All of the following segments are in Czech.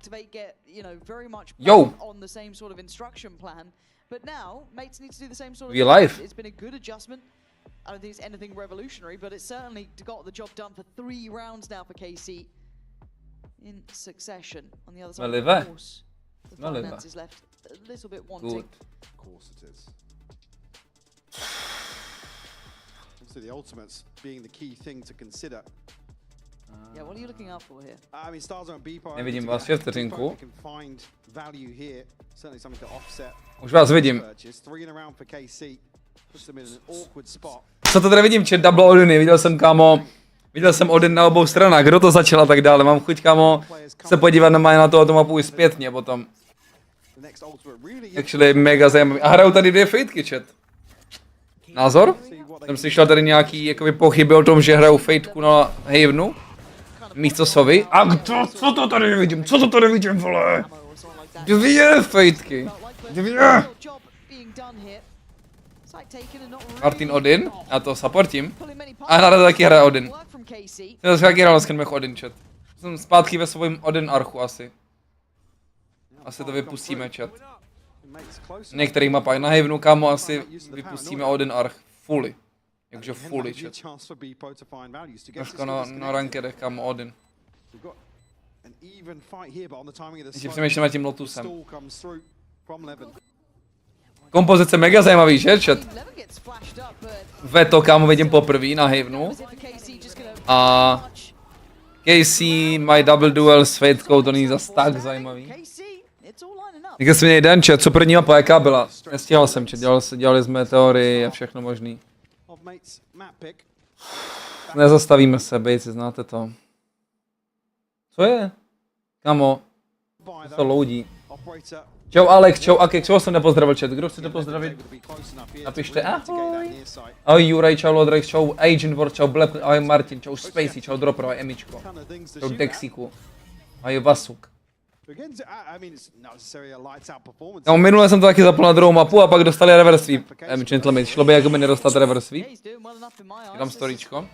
activate, get, you know, very much on the same sort of instruction plan. But now, mates need to do the same sort of thing. It's been a good adjustment. I don't think it's anything revolutionary, but it's certainly got the job done for 3 rounds now for KC in succession. On the other side, of course, the finance is left a little bit wanting. Of course it is. Obviously, the ultimates being the key thing to consider. Yeah, what are you looking out for here? I mean, stars on Beepo. Nevidím vás v vteřinku. Už Už vás vidím. Co to tady vidím, double Odiny, viděl jsem Odin na obou stranách, kdo to začal a tak dále, mám chuť, kámo, se podívat na tu mapu i zpětně potom. Actually, mega zajímavý. A hrajou tady 2 fejtky, chat. Názor? Jsem slyšel tady nějaký jakoby pochyby o tom, že hrajou fejtku na Havenu. Místo sovy. A co to tady vidím? Co to tady vidím, vole? 2 fejtky. 2. Marteen Odin, já to supportím. A hned taky hraje Odin. Jsem taky hrál s Kenmech Odin, chat. Jsem zpátky ve svém Odin archu asi. Asi to vypustíme, chat. Některých mapách na Havenu, kámo, asi vypustíme Odin arch fully. Jakože fully, chat. Dneska na rankedech, kámo, Odin. Ještě přemýšlím nad tím Lotusem. Kompozice mega zajímavý, že, chat? Veto, kámo, vidím poprvé na Havenu. A KC, my double duel s Fejtkou, to není zas tak zajímavý. Někde jsem měl jeden, chat, co první mapa, jaká byla? Nestíhal jsem, chat, dělali jsme teorii a všechno možný. Nezastavíme se, bejci, znáte to. Co je? Kamo, to loudí. Čau Alex, čau Akek, čeho jsem nepozdravil, chat, kdo chcete pozdravit? Napište ahoj. Ahoj Juraj, čau Lodrex, čau Agent Ward, čau Blep, ahoj Martin, čau Spacey, čau Dropro, ahoj Emičko. Čau Dexiku. Ahoj Vasuk. No, minule jsem to taky zapl na druhou mapu a pak dostali reverse sweep. Gentleman, šlo by jakoby nedostat reverse sweep. Je tam storyčko.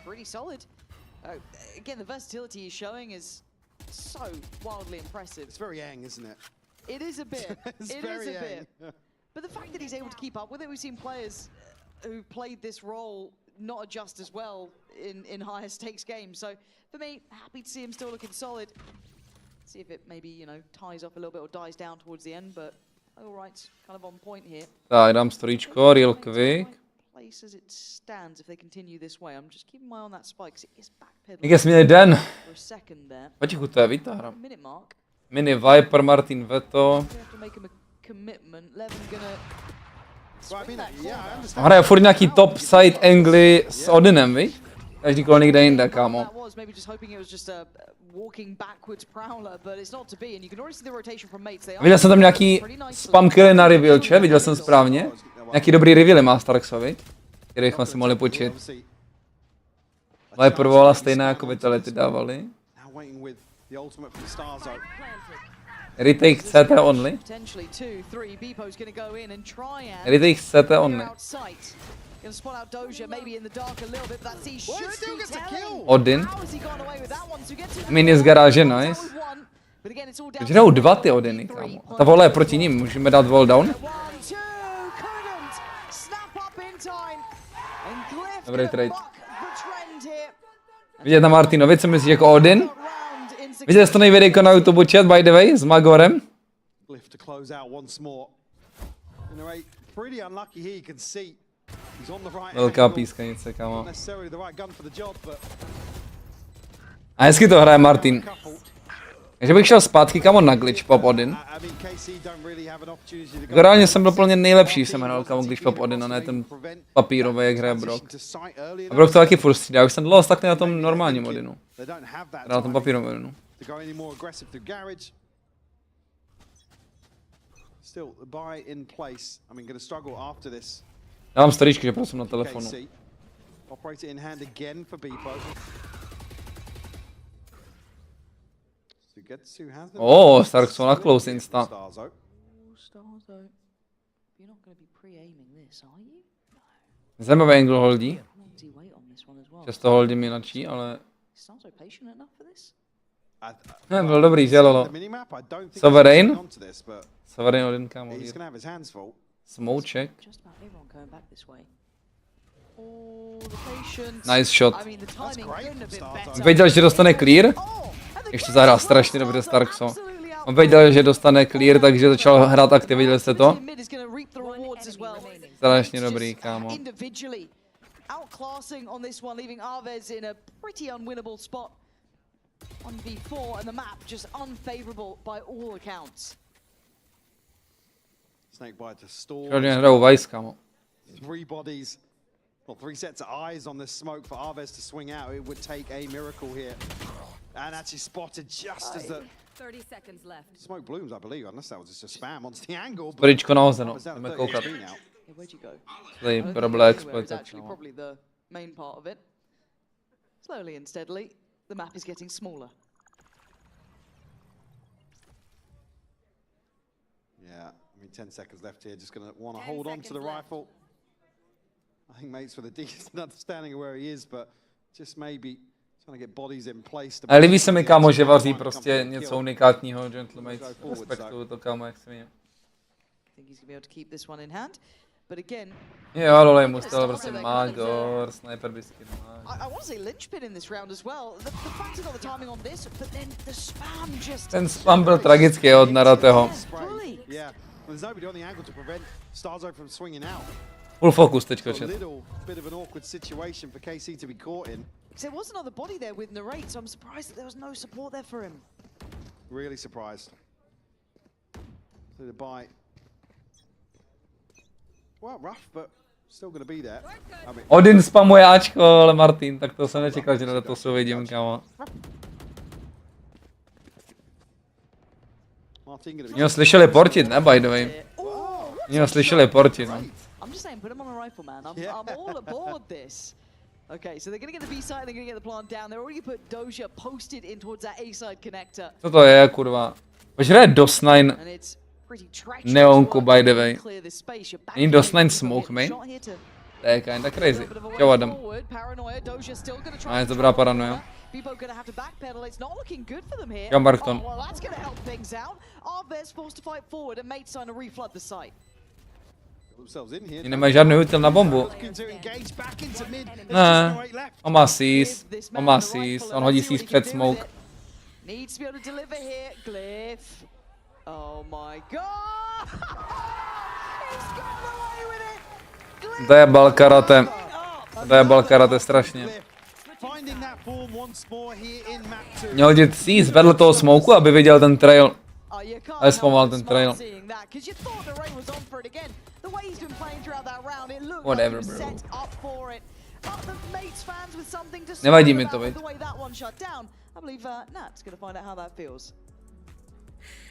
It is a bit. It is a bit. But the fact that he's able to keep up with it, we've seen players who played this role not adjust as well in higher stakes games. So for me, happy to see him still looking solid. See if it maybe, you know, ties up a little bit or dies down towards the end, but all right, kind of on point here. Tak, dám storyčko, real quick. Place as it stands if they continue this way. I'm just keeping my eye on that spike because it is backpedaling. Jak jsi měl den? For a second there. Potichu, to je Vita. Minute mark. Mini Viper, Martin Veto. Hraje furt nějaký top side angly s Odinem, víš? Každý kolo někde jinde, kámo. Viděl jsem tam nějaký spam killy na reveal, če? Viděl jsem správně? Nějaký dobrý revealy má Starksovi, kterých jsme si mohli počít. Viper volala stejné jako Vitality dávali. Retake CT only. Retake CT only. Odin. Minny z garáže, nice. Takže jdou 2 ty Odiny, kámo. A ta vole je proti ním, můžeme dát wall down. Dobrý trade. Vidět na Martinovi, co myslíš jako Odin? Viděli jste to nejvidejko na YouTube chat, by the way, s Magorem? Velká pískanice, kámo. A hezky to hraje Martin. Takže bych šel zpátky, kámo, na glitch pop Odin. Reálně jsem byl plně nejlepší, jsem hrál, kámo, glitch pop Odin, a ne ten papírový, jak hraje Brock. A Brock to taky furt střídá, už jsem dlouho stakne na tom normálním Odinu. Hrál na tom papírovém Odinu. Já mám storyčky, že prosím na telefonu. Oh, Starkson na close insta. Zajímavý angle holdí. Často holdím jinačí, ale... Byl dobrý, že lolo. Sovereign? Sovereign Odin, kámo. Smouček. Nice shot. Věděl, že dostane clear? Ještě zahrál strašně dobře Starkso. On věděl, že dostane clear, takže začal hrát aktiv, viděli jste to? Strašně dobrý, kámo. Outclassing on this one, leaving Arvez in a pretty unwinnable spot on V4, and the map just unfavorable by all accounts. Snakebite to stall. Škodně hrajou Vice, kámo. 3 bodies, well, 3 sets of eyes on this smoke for Arvez to swing out. It would take a miracle here, and actually spotted just as the 30 seconds left. smoke blooms, I believe, unless that was just a spam onto the angle. Bričko nahoře, no. Jdeme koukat. Where'd you go? Tady It's problém actually exploitace. probably the main part of it. Slowly and steadily, the map is getting smaller. Yeah, I mean, 10 seconds left here. Just gonna want to hold on to the rifle. I think Mate's with a decent understanding of where he is, but just maybe trying to get bodies in place. Ale líbí se mi, kámo, že vaří prostě něco unikátního, gentlemen. Respektuju to, kámo, jak se mi. Think he's gonna be able to keep this one in hand, but again. Jo, lole, mu stalo prostě Magor, sniper biscuit. I want to say linchpin in this round as well. The fact he got the timing on this, but then the spam just. Ten spam byl tragický od Narateho. Yeah, there's nobody on the angle to prevent Starzo from swinging out. Full focus teďko, A chat. little bit of an awkward situation for KC to be caught in. There was another body there with Narrate, so I'm surprised that there was no support there for him. Really surprised. So the bite. Well, rough, but still going to be there. I mean, Odin spamuje Ačko, ale Marteen, tak to jsem nečekal, že na to se uvidím, kámo. Marteen going to Mě ho slyšeli portit, ne, by the way. Mě ho slyšeli portit, no. I'm just saying, put him on a rifle, man. I'm all aboard this. Okay, so they're going to get the B side, they're going to get the plant down. They're already put Doja posted in towards that A side connector. Co to je, kurva? Proč hraje DOS9 And it's pretty treacherous neonku, work by the to way? clear this space. You're back Není in DOS9 the smoke, man? shot here to To je kinda crazy. bit of a way Čau, Adam. forward. Paranoia, Doja still gonna try A je and dobrá control paranoia. the corner. Bebo gonna have to backpedal. It's not looking good for them here. Čau, Marton. Oh, well, that's gonna help things out. Arvez forced to fight forward and Mate's trying to reflood the site. themselves in here. Oni nemají žádný util na bombu. Looking to engage back into mid. There's Ne, just no eight left. on má sís, on má sís, on hodí sís před smoke. Needs to be able to deliver here. Glyph. Oh my god! He's gotten away with it. Glyph. Dojebal karate. Dojebal karate strašně. Finding that form once more here in map 2. Měl hodit sís vedle toho smoku, aby viděl ten trail. Ale zpomal ten trail. Whatever, bro. Nevadí mi to, veď.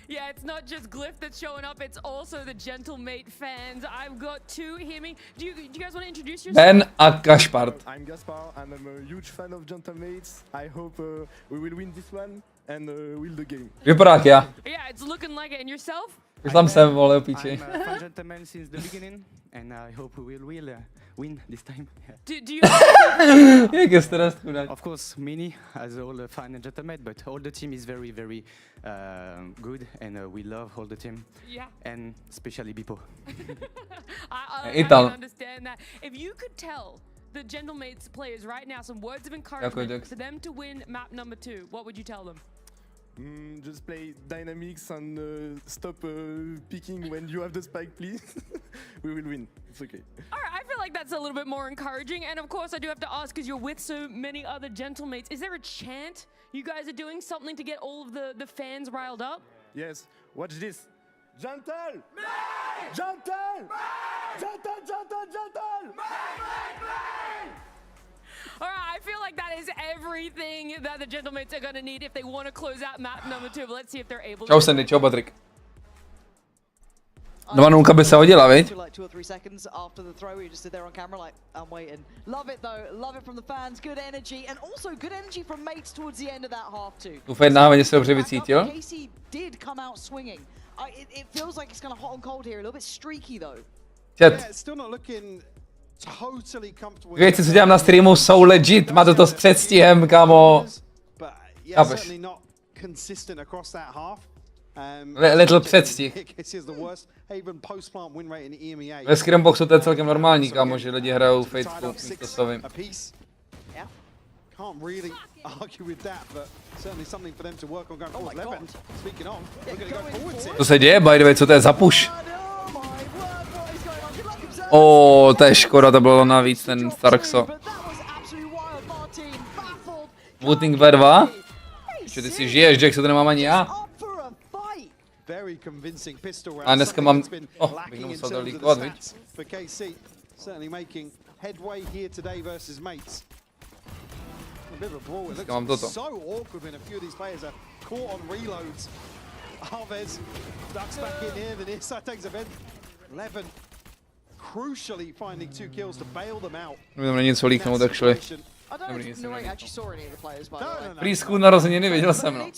Yeah, it's not just Glyph that's showing up, it's also the Gentle Mate fans. I've got two here. Do you guys want to introduce yourself? Ben a Kašpart. I'm Gaspar and I'm a huge fan of Gentle Mates. I hope we will win this one and win the game. Vypadá jak já. Yeah, it's looking like it. And yourself? Tam jsem, vole, píči. I'm a fan gentleman since the beginning, and I hope we will win this time. Do you Jak je stres, chudák. Of course, Minny as all the fan gentleman, but all the team is very, very good, and we love all the team, Yeah. and especially Bipo. I Ital. can understand that. If you could tell the Gentle Mates players right now some words of encouragement Jax. for them to win map number 2, what would you tell them? Just play dynamics and stop picking when you have the spike, please. We will win. It's okay. All right, I feel like that's a little bit more encouraging. And of course, I do have to ask, because you're with so many other Gentlemates, is there a chant you guys are doing, something to get all of the fans riled up? Yes, watch this. Gentle! Gentle! Gentle, gentle, gentle! All right, I feel like that is everything that the Gentlemates are going to need if they want to close out map number 2. But let's see if they're able Čau to. Sandy, čau Patrik. Novanůka by se hodila, viď? Like 2 or 3 seconds after the throw, you just sit there on camera like, I'm waiting. Love it though, love it from the fans, good energy, and also good energy from mates towards the end of that half two. Doufej, náhodně se dobře vycítil. KC did come out swinging. It feels like it's kind of hot and cold here, a little bit streaky though. Chat, Yeah, it's still not looking totally comfortable. věci, co dělám na streamu, jsou legit, máte to s předstihem, kámo. But yeah, Chápeš? certainly not consistent across that half. Little předstih. Ve Scrimboxu to je celkem normální, kámo, že lidi hrajou Faithful místo Sovy. Can't really argue with that, but certainly something for them to work on going forward. Leven, speaking on, we're going to go forwards here. Co se děje, by the way, co to je za push? O, to je škoda, to bylo navíc ten Starkso. Voting V2? Že ty si žiješ, Jack, co to nemám ani já. A dneska mám... bych nemusel to líkovat, viď? Dneska mám toto. Nevím, není co líknout, actually. Dobrý, jsem nevím. Prýsku narozeniny, viděl jsem, no.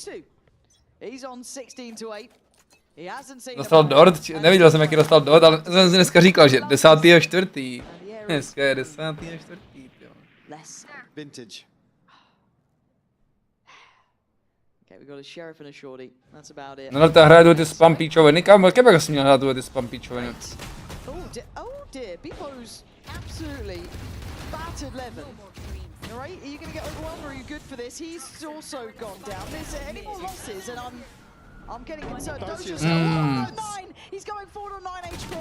Dostal dort, neviděl jsem, jaký dostal dort, ale jsem si dneska říkal, že 10.4. Dneska je 10.4. Vintage. No, ta hraje ty spam píčoviny, kam, jak bych si měl hrát ty spam píčoviny? Oh dear, Beepo's absolutely battered Leven. Alright, are you going to get overwhelmed or are you good for this? He's also gone down. Is there any more losses? And I'm getting concerned. Doja's 9. He's going forward on 9 HP.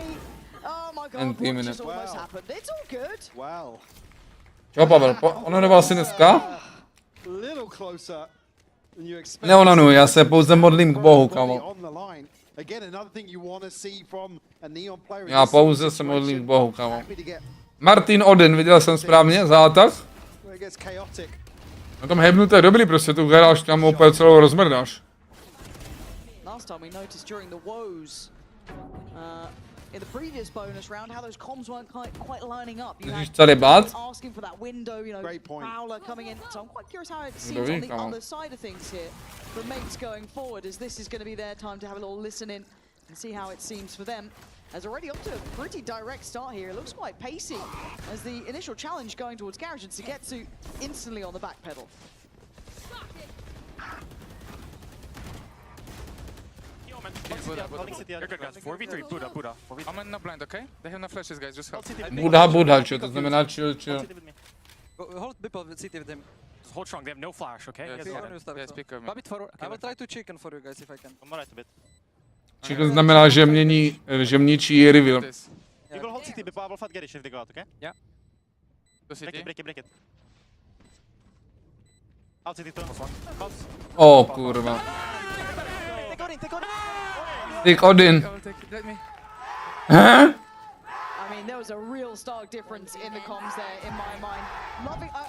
Oh my god, what just almost happened? It's all good. Wow. Čo, Pavel, ononoval si dneska? Little closer than you expect. Neonanuji, já se pouze modlím k Bohu, kámo. Já pouze se modlím k Bohu, kámo. Marteen Odin, viděl jsem správně, zátah? Na tom hebnu to je dobrý, prostě tu hráš, tam opět celou rozmrdáš. Můžeš celý bát? Dobrý, kámo. As already up to a pretty direct start here. It looks quite pacey as the initial challenge going towards Garage and Sugetsu instantly on the back pedal. I'm in the blind, okay? They have no flashes, guys. Just help. Buddha, čo to znamená chill. Hold Bipple CT with them. Hold strong. They have no flash, okay? Yes, speak of me. A bit forward. I will try to chicken for you guys if I can. I'm right a bit. Chill znamená, že mničí reveal. You will hold CT, Bipple. I will fight Gerish if they go out, okay? Yeah. Break it. Out CT to one. O, kurva. Take Odin. Huh? I mean, there was a real stark difference in the comms there, in my mind.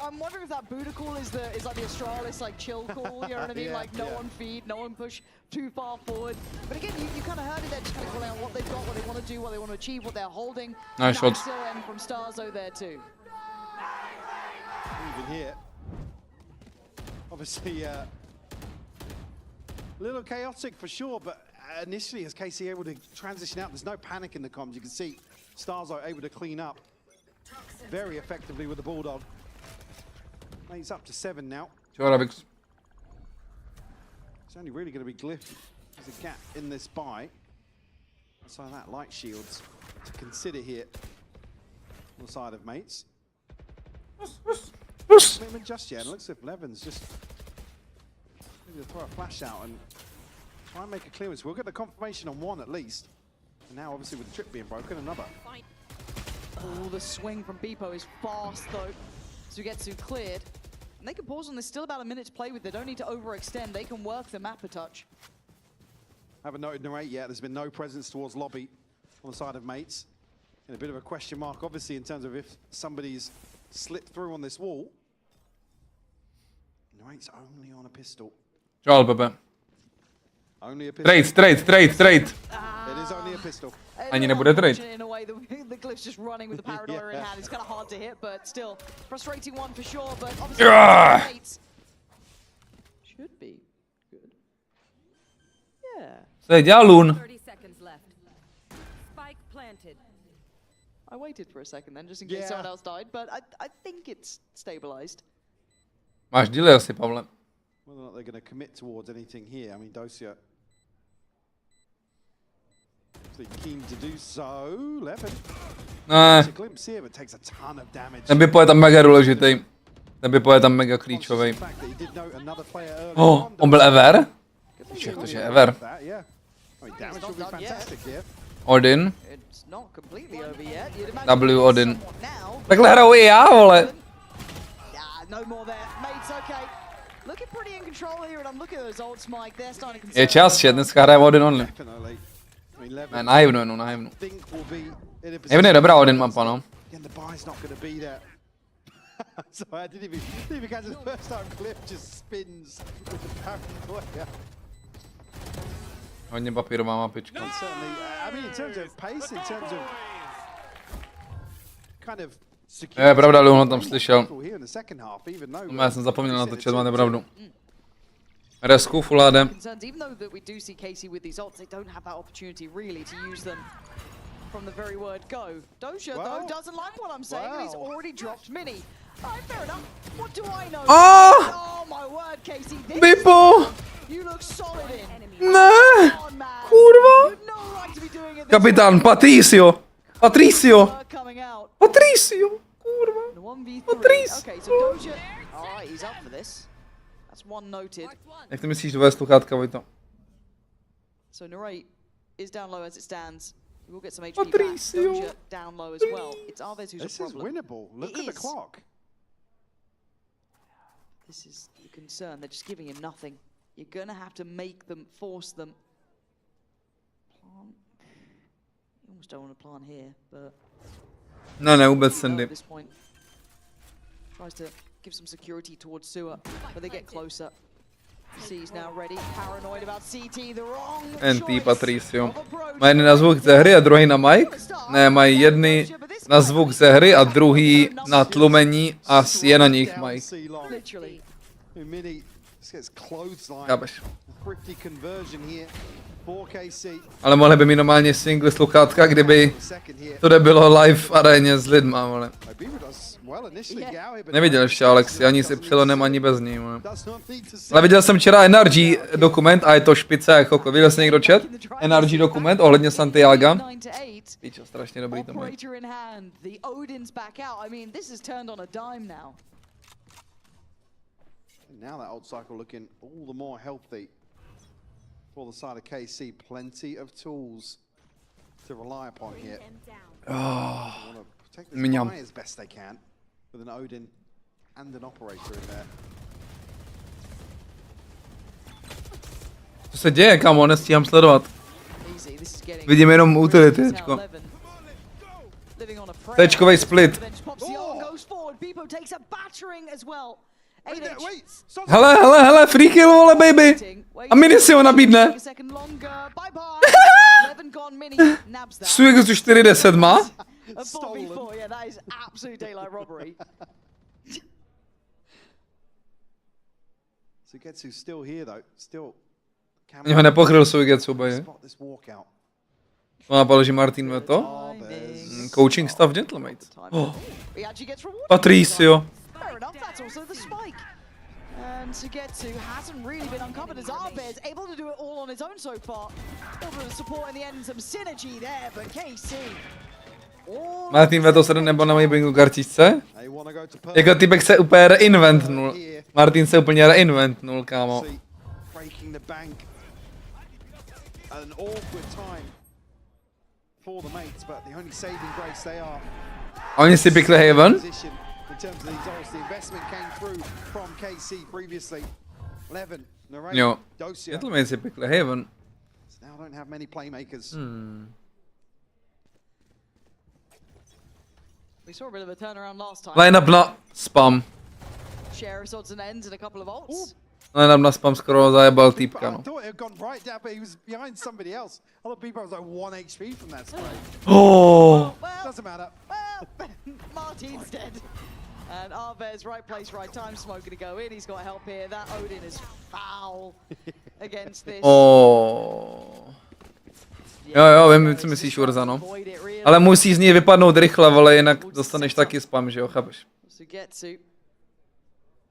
I'm wondering if that Buddha call is like the Astralis like chill call. You know what I mean? Yeah, like no one feed, no one push too far forward. But again, you kind of heard it there, just kind of calling out what they've got, what they want to do, what they want to achieve, what they're holding. Nice shot. And from Starzo there too. Even here, obviously, a little chaotic for sure, but initially, as KC able to transition out, there's no panic in the comms. You can see Stars are able to clean up very effectively with the Bulldog. He's up to 7 now. It's only really going to be Glyph. There's a gap in this buy. So that light shields to consider here on the side of mates. Not even just yet. It looks as if Levin's just maybe throw a flash out and try and make a clearance. We'll get the confirmation on one at least. And now obviously with the trip being broken, another. Oh, the swing from Beepo is fast though. Sugetsu cleared. And they can pause on this, still about a minute to play with. They don't need to overextend. They can work the map a touch. Haven't noted narrate yet. There's been no presence towards lobby on the side of mates. And a bit of a question mark, obviously, in terms of if somebody's slipped through on this wall. Narrate's only on a pistol. Čau, Pepe. Only a pistol. Straight. It is only a pistol. Ani nebude trade. In a way, the Glyph's just running with the Paranoia in hand. It's kind of hard to hit, but still frustrating one for sure. But obviously, mates should be good. Yeah. Co je dělal Loon? 30 seconds left. Spike planted. I waited for a second then, just in case someone else died, but I think it's stabilized. Máš delay asi, Pavle. Whether or not they're going to commit towards anything here. I mean, Dosia keen to do so. Levin. Ne, A glimpse here, but takes a ton of damage. ten bipo je tam mega důležitý. Ten bipo je tam mega klíčový. On byl ever? Všech to, že ever. Odin. W Odin. Takhle hraju i já, vole. Je čas, že dneska hrajeme Odin only. Ne, naivnu jenom, naivnu. Naivnu je dobrá Odin mapa, no. So I didn't even catch the first time Cliff just spins with the paranoia. Hodně papírová mapička. Certainly, I mean in terms of pace, in terms of kind of Je pravda, Luno tam slyšel. here in the second half, even though Já jsem zapomněl na to, že máte pravdu. Resku, full AD. Even though that we do see Casey with these ults, they don't have that opportunity really to use them from the very word go. Dosia though doesn't like what I'm saying, and he's already dropped Minny. Alright, fair enough. What do I know? Oh my word, Casey. Bipo! You look solid in. Ne! Kurva! Kapitán Patricio! Patricio! Patricio! Kurva! Patricio! Okay, so Dosia. Alright, he's up for this. That's one noted. Jak ty myslíš dvoje sluchátka, Vojto? So Narrate is down low as it stands. We will get some HP back. Dosia down low as well. It's Alves who's a problem. This is winnable. Look at the clock. This is the concern. They're just giving him nothing. You're gonna have to make them, force them. Plant. You almost don't want to plant here, but. Ne, vůbec Sandy. At this point, tries to give some security towards sewer, but they get closer. C's now ready. Paranoid about CT. The wrong NT Patricio. Mají jedny na zvuk ze hry a druhý na mic? Ne, mají jedny na zvuk ze hry a druhý na tlumení a je na nich mic. Chápeš. Ale mohli by mít normálně single sluchátka, kdyby to bylo live v aréně s lidma, vole. Neviděl ještě Alexi, ani s Y, ani bez ní, vole. Ale viděl jsem včera NRG dokument a je to špice jako, viděl jsi někdo chat? NRG dokument ohledně Santiaga. Píčo, strašně dobrý to mají. Now that old cycle looking all the more healthy for the side of KC. Plenty of tools to rely upon here. Oh, Protect this guy as best they can with an Odin and an operator in there. Co se děje, kamo, nestíhám sledovat. Vidím jenom utility, tečko. Tečkovej split. Hele, free kill, vole, baby. A Minny si ho nabídne. Suigus 4-10 má. Mě ho nepokryl Suigetsu, boje. Ona položí Marteen veto. Coaching staff gentlemates. Oh. Patricio. And Sugetsu hasn't really been uncovered as Arbe's able to do it all on his own so far. Able to support in the end and some synergy there, but KC. Marteen veto 7 nebo na mojí bingo kartičce? Jako typek se úplně reinventnul. Marteen se úplně reinventnul, kámo. Oni si pikli Haven? Jo, gentlemen si pikli Haven. Line-up na spam. Line-up na spam skoro zajebal týpka, no. Oh. Marteen's dead. And Arbe's right place, right time. Smoke gonna go in. He's got help here. That Odin is foul against this. Oh. Jo, vím, co myslíš, Urza, no. Ale musí z něj vypadnout rychle, ale jinak dostaneš taky spam, že jo, chápeš?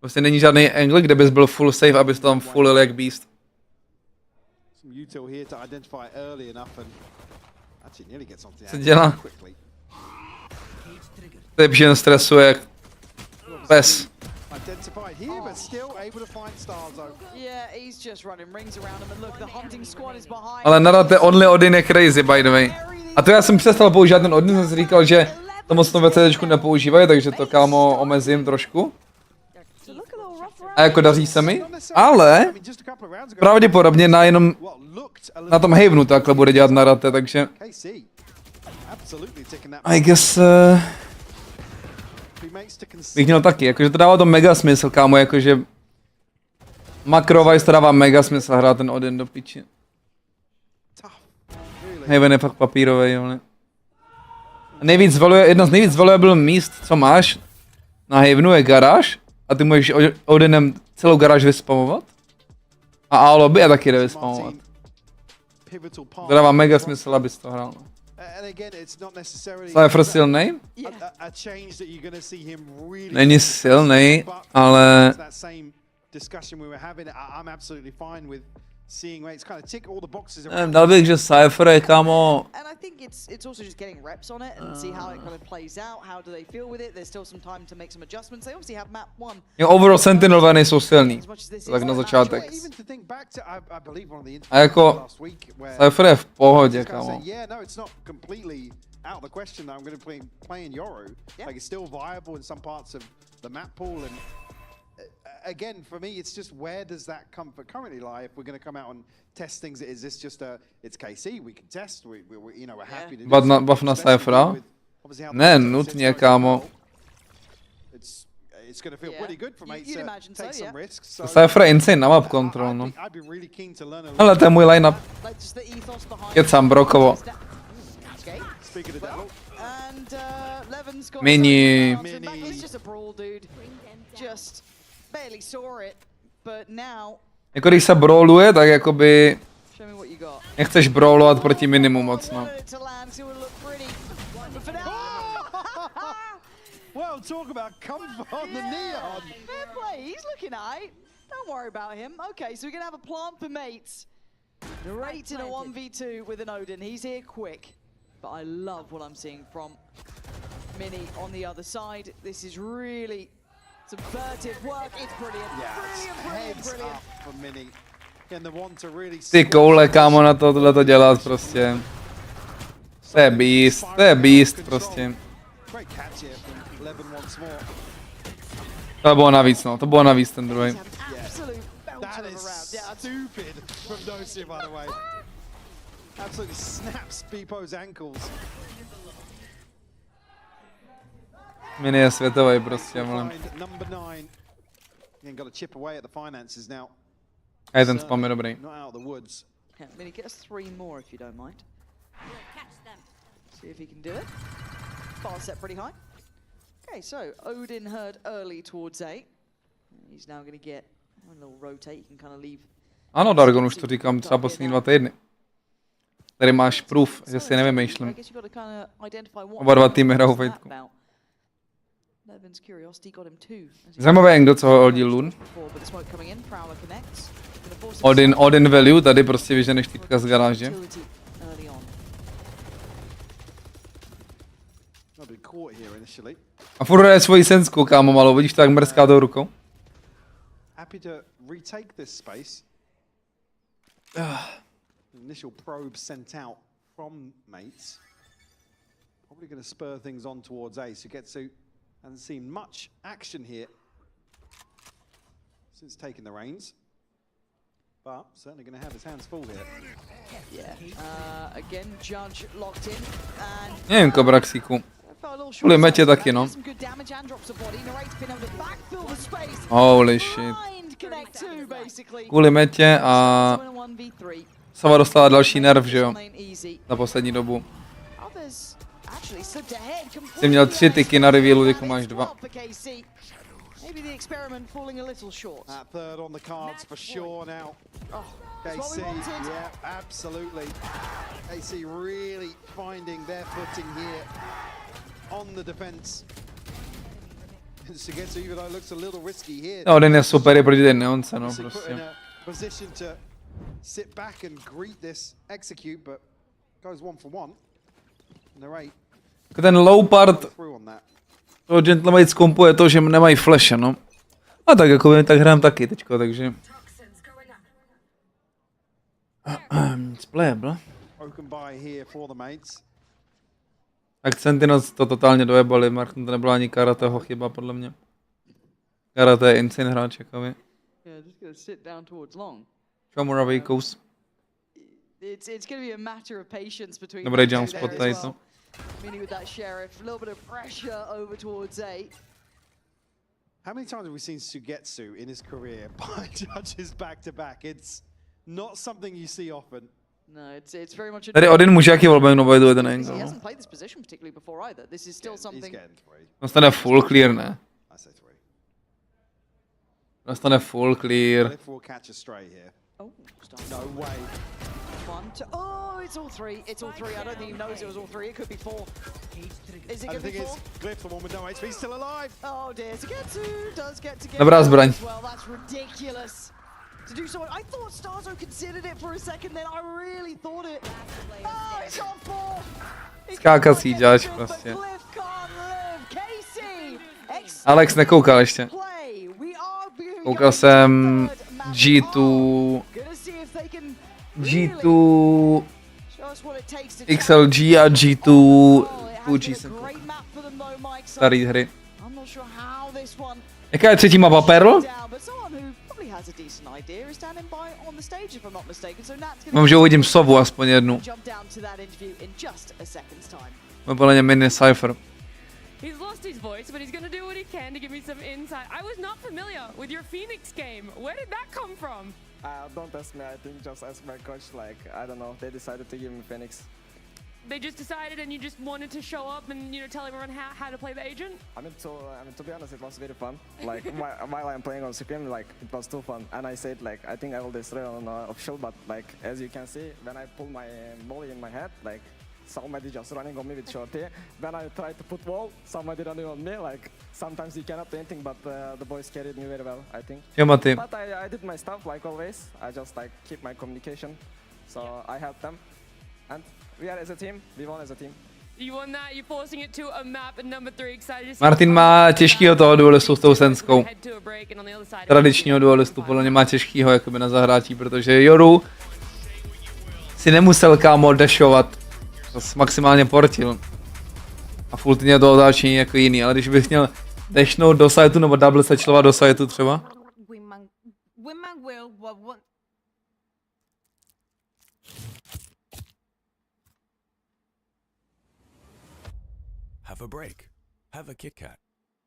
Prostě není žádný angle, kde bys byl full safe, abys tam fullil jak beast. Co dělá? Tepžen stresuje jak pes. Ale nadáte only Odin je crazy, by the way. A to já jsem přestal používat ten Odin, jsem si říkal, že to moc ve CDčku nepoužívají, takže to kámo omezím trošku. A jako daří se mi, ale pravděpodobně jenom na tom Havenu takhle bude dělat narate, takže I guess bych měl taky, jakože to dává to mega smysl, kámo, jakože makrovajs to dává mega smysl hrát ten Odin do piči. Haven je fakt papírovej, ale jedno z nejvíc valuable míst, co máš na Havenu je garáž a ty můžeš Odinem celou garáž vyspamovat. A A-lobby a taky jde vyspamovat. To dává mega smysl, abys to hrál. Cypher silnej? Není silnej, ale dal bych, že Cypher je kámo. Jo, overall Sentinelové nejsou silný, tak na začátek. A jako Cypher je v pohodě, kámo. Out of the question that I'm going to play in Yoru. Like it's still viable in some parts of the map pool, and again for me it's just where does that comfort currently lie? If we're going to come out and test things, is this just it's KC? We can test. We you know we're happy to do. But buff na Cyphera? Ne, nutně, kámo. It's going to feel pretty good for mates to take some risks. Cypher je insane na map control, no. Ale to je můj line-up. Kecám brokovo. Minny. Jako když se brawluje, tak jakoby nechceš brawlovat proti minimu moc, no. Well, talk about comfort on the neon. Fair play, he's looking aight. Don't worry about him. Okay, so we're gonna have a plant for mates. Right in a 1v2 with an Odin. He's here quick. But I love what I'm seeing from Minny on the other side. This is really subvertive work. It's brilliant. Brilliant. For Minny. And the one to really Ty koule, kámo, na tohle dělat prostě. To je beast prostě. To bylo navíc, no, to bylo navíc ten druhý. Absolutely snaps Beepo's ankles. Minny je světový prostě, ale. A ten spam je dobrý. Minny gets 3 more if you don't mind. See if he can do it. Far set pretty high. Okay, so Odin heard early towards A. He's now going to get a little rotate. You can kind of leave. Ano, Dargon, už to říkám třeba poslední 2 týdny. Tady máš proof, že si nevymýšlím. Oba dva týmy hrajou fightku. Zajímavé je, kdo co hodí Lun. Odin value, tady prostě vyženeš týpka z garáže. A furt je svoji sensku, kámo, malou, vidíš to, jak mrská tou rukou? Initial probe sent out from mates. Probably going to spur things on towards A. So Getsu hasn't seen much action here since taking the reins. But certainly going to have his hands full here. Yeah. Again, Judge locked in and Nevím, Kobraxíku. Kvůli metě taky, no. Holy shit. Kvůli metě a Sava dostala další nerv, že jo, za poslední dobu. Jsi měl 3 tyky na revealu, teď máš 2. KC, yeah, absolutely. KC really finding their footing here on the defense. Sugetsu, even though it looks a little risky here. Odin je super je proti té neonce, no Obviously put in prostě. a position to sit back and greet this execute, but goes 1 for 1. Narrate Ten low part through on that. toho Gentlemates kompu je to, že nemají flashe, no. A tak jako my tak hrám taky teďko, takže. It's playable. Broken by here for the mates. Tak Sentinels to totálně dojebali, Martin, to nebyla ani Karateho chyba, podle mě. Karate je insane hráč, jakoby. Yeah, just gonna sit down towards long. Shomura Veikous. It's going to be a matter of patience between Dobrý the two jump there spot as tady, well. co? Minny with that sheriff, a little bit of pressure over towards A. How many times have we seen Sugetsu in his career by judges back to back? It's not something you see often. No, it's very much a Tady Odin může jaký volbang obejdu ten angle, he no. hasn't played this position particularly before either. This is still He's something. getting 3. Dostane full clear, ne? I say 3. Dostane full clear. Cliff will catch a stray here. Oh, start. No way. 1, 2. Oh, it's all 3. It's all 3. I don't think he knows it was all 3. It could be 4. Is it And going the to be thing 4? is, Cliff, the one with no HP, still alive. Oh dear, Sugetsu does get to get Dobrá zbraň. as well. That's ridiculous. To do so, I thought Starzo considered it for a second. Then I really thought it. Oh, it's on 4. Skákací děláš prostě. Cliff can't live. Casey. Alex nekoukal ještě. Play. We are going Koukal jsem third map. G2, Gonna see if they can G2, show us what it takes to XLG a G2, Oh, it has 2G been jsem a koukal. great map for them though, Mike. So Starý hry. I'm not sure how this one Jaká je třetí mapa, Pearl? down, but someone who probably has a decent idea is standing by on the stage, if I'm not mistaken. So Nat's Mám, gonna že uvidím sovu aspoň jednu. jump down to that interview in just a second's time. Mám podle mě Minny Cypher. He's lost his voice, but he's gonna do what he can to give me some insight. I was not familiar with your Phoenix game. Where did that come from? Don't ask me, I think just ask my coach, like, I don't know, they decided to give me Phoenix. They just decided and you just wanted to show up and, you know, tell everyone how to play the agent? I mean, to be honest, it was very fun. Like, while I'm playing on screen, like, it was too fun. And I said, like, I think I will destroy on official, but, like, as you can see, when I pull my volley in my head, like, somebody just running on me with shorty. When I try to put wall, somebody running on me. Like, sometimes you cannot do anything, but the boys carried me very well, I think. Jo, Maty. But I did my stuff, like always. I just, like, keep my communication. So I helped them. And we are as a team, we won as a team. You won that, you're forcing it to a map at number 3. Excited to see Martin má těžkýho toho duelistu s tou Senskou. Tradičního duelistu, podle mě má těžkýho jakoby na zahrátí, protože Joru si nemusel kámo dashovat. To maximálně portil. A fultně do otáčení jako jiný, ale když bych měl dashnout do sajtu nebo double sečlovat do sajtu třeba. Have a break. Have a Kit Kat.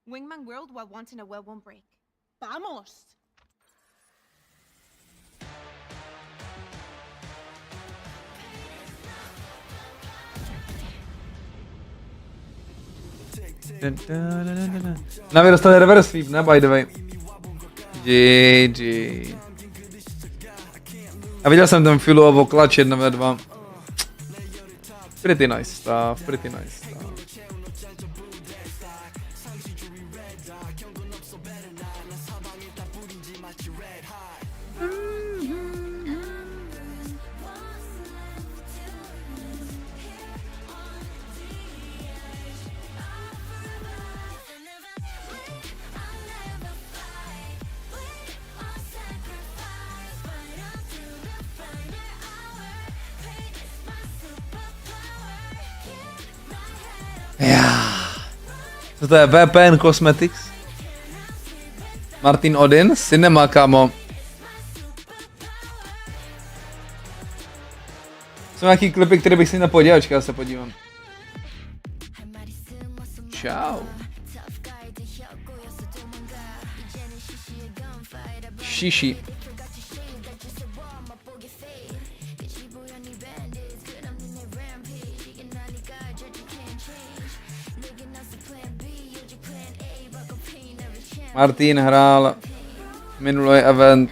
Wingman World while wanting a well one break. Vamos! Navi dostali reverse sweep, ne, by the way. GG. A viděl jsem ten Filovo clutch 1v2. Pretty nice stuff, pretty nice stuff. Co to je? VPN Cosmetics? Martin Odin? Cinema, kámo. Jsou nějaký klipy, které bych si nepodíval, počkej, já se podívám. Čau. Šiši. Martin hrál minulý event,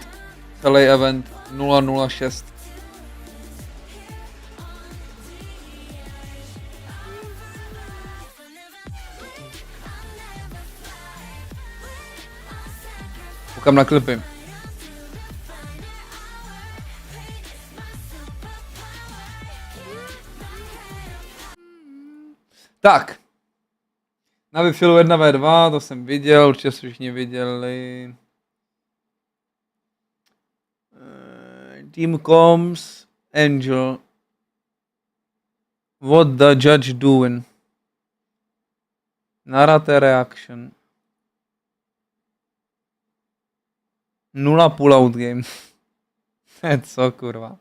celý event 006. Koukám na klipy. Tak. Na Wi-Fi 1v2, to jsem viděl, určitě všichni viděli. Team Comms, Angel. What the judge doing? Narrate reaction. 0 pullout game. Co kurva?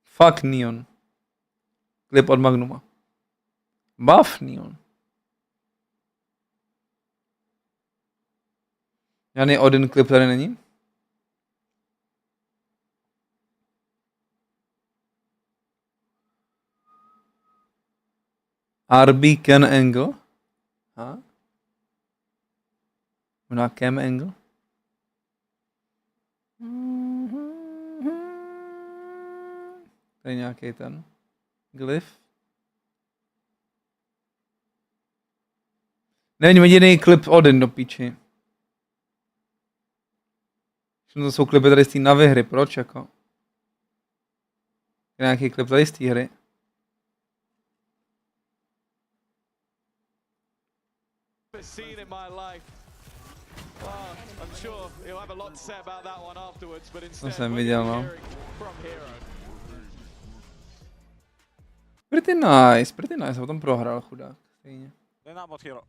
Fuck Neon. Klip od Magnuma. Buff Neon. Žádný Odin klip tady není? RB Ken Angle? Ha? Na Cam Angle? Tady nějaký ten glyf. Nevím jediný klip Odin do píči. To jsou klipy tady z té navy hry, proč jako? Nějaký klip tady z té hry. To jsem viděl, no. Pretty nice, o tom prohrál chudák, stejně. They're not both hero.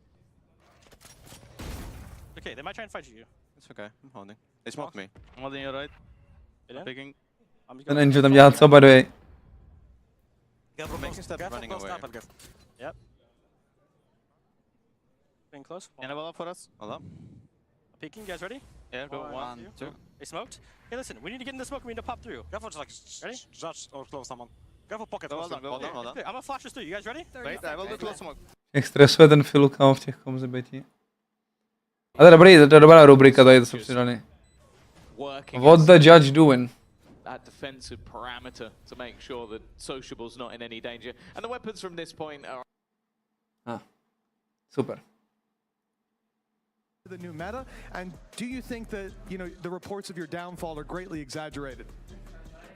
Okay, they might try and fight you. It's okay, I'm holding. They smoked me. I'm holding you right. I'm picking. Ten Angel tam dělá co, by the way? Running away. Yep. Being close. Annabelle up for us. Hold up. Peeking, guys ready? Yeah, go 1, 2. They smoked. Hey, listen, we need to get in the smoke. We need to pop through. Go for like ready? Judge or close someone. Go for pocket. Hold on. I'm gonna flash this through. You guys ready? Wait, I will do close smoke. Jak stresuje ten Filu, kámo, v těch komziběti. A to je dobrý, to je dobrá rubrika tady, to jsou přidaný. What the judge doing? That defensive parameter to make sure that Sociable's not in any danger. And the weapons from this point are... Super. The new meta, and do you think that, you know, the reports of your downfall are greatly exaggerated?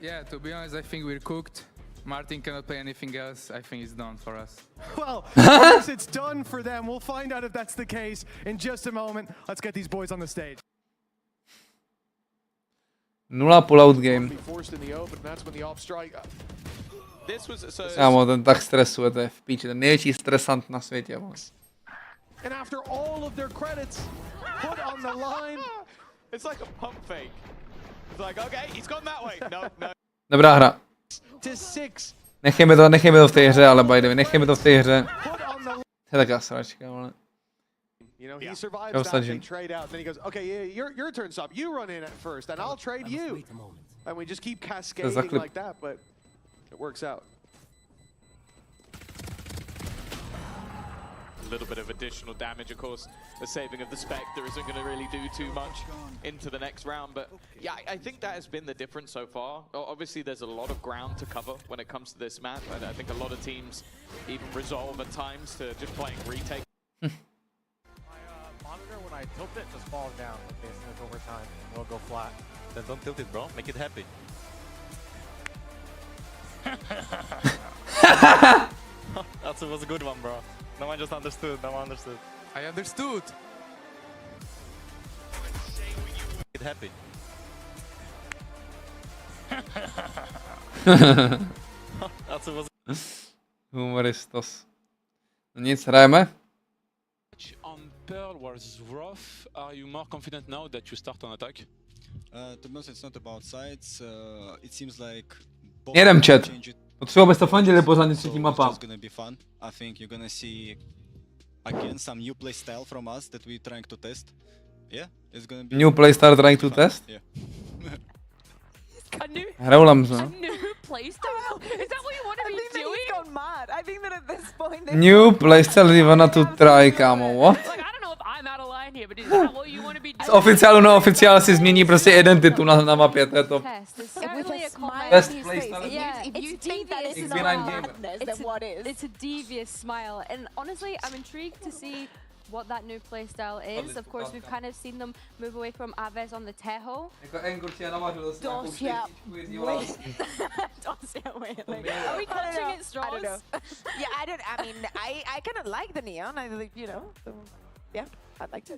Yeah, to be honest, I think we're cooked. Marteen cannot play anything else. I think it's done for us. Well, I guess it's done for them. We'll find out if that's the case in just a moment. Let's get these boys on the stage. 0 pullout game. Kámo, ten tak stresuje, to je v píči, ten největší stresant na světě. And after all of their credits put on the line, It's like a pump fake. It's like, okay, he's gone that way. No. Dobrá hra. Nechejme to v té hře, ale by the way, nechejme to v té hře. To je taká sračka, ale. You know, he survives that, they trade out, and then he goes, okay, yeah, your turn, stop. You run in at first, and I'll trade you. And we just keep cascading like that, but it works out. A little bit of additional damage, of course. The saving of the Spectre isn't going to really do too much into the next round, but yeah, I think that has been the difference so far. Obviously, there's a lot of ground to cover when it comes to this map, and I think a lot of teams even resolve at times to just playing retake. Monitor, when I tilt it, just falls down. Okay, so it's over time. It'll go flat. Then don't tilt it, bro. Make it happy. That was a good one, bro. No one just understood. No one understood. I understood. Make it happy. That was. Humoristos. No nic, hrajeme? On Pearl was rough. Are you more confident now that you start on attack? To be honest, it's not about sides. It seems like jedem chat. Potřebuji, abyste fandili pořádně třetí mapa. It's gonna be fun. I think you're gonna see again some new play style from us that we're trying to test. Yeah, it's gonna be new play style trying to test? Yeah. Hraju Lamzo. A new playstyle? Is that what you want to be doing? He's gone mad. I think that at this point... New playstyle you wanna to try, kámo, what? Like, I don't know if I'm out of line here, but is that what you want to be doing? Z oficiálu na oficiál si změní prostě identitu na mapě, to je to. Best playstyle. Yeah, if you think that this is not madness, then what is? It's a devious smile, and honestly, I'm intrigued to see what that new playstyle is. Of course, we've kind of seen them move away from Aves on the Teho. Wait. Are we clutching at straws? I don't know. Yeah, I mean, I kind of like the neon. I like, you know, so, yeah, I'd like to.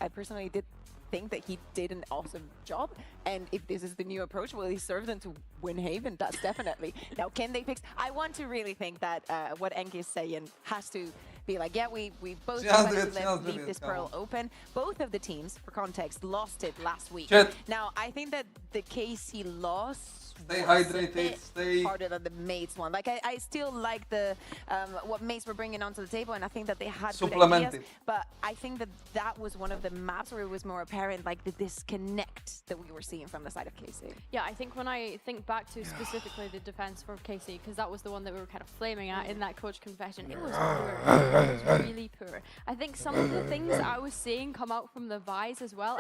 I personally did think that he did an awesome job, and if this is the new approach, will he serve them to win Haven? That's definitely. Now, can they fix? I want to really think that what Enki is saying has to be like, yeah, we both decided to leave this Pearl open. Both of the teams, for context, lost it last week. Now, I think that the KC loss Stay hydrated, stay harder than the Mates one. Like I still like the what Mates were bringing onto the table, and I think that they had good ideas. But I think that was one of the maps where it was more apparent, like the disconnect that we were seeing from the side of KC. Yeah, I think when I think back to specifically the defense for KC, because that was the one that we were kind of flaming at in that coach confession, it was poor. It was really poor. I think some of the things I was seeing come out from the Vise as well.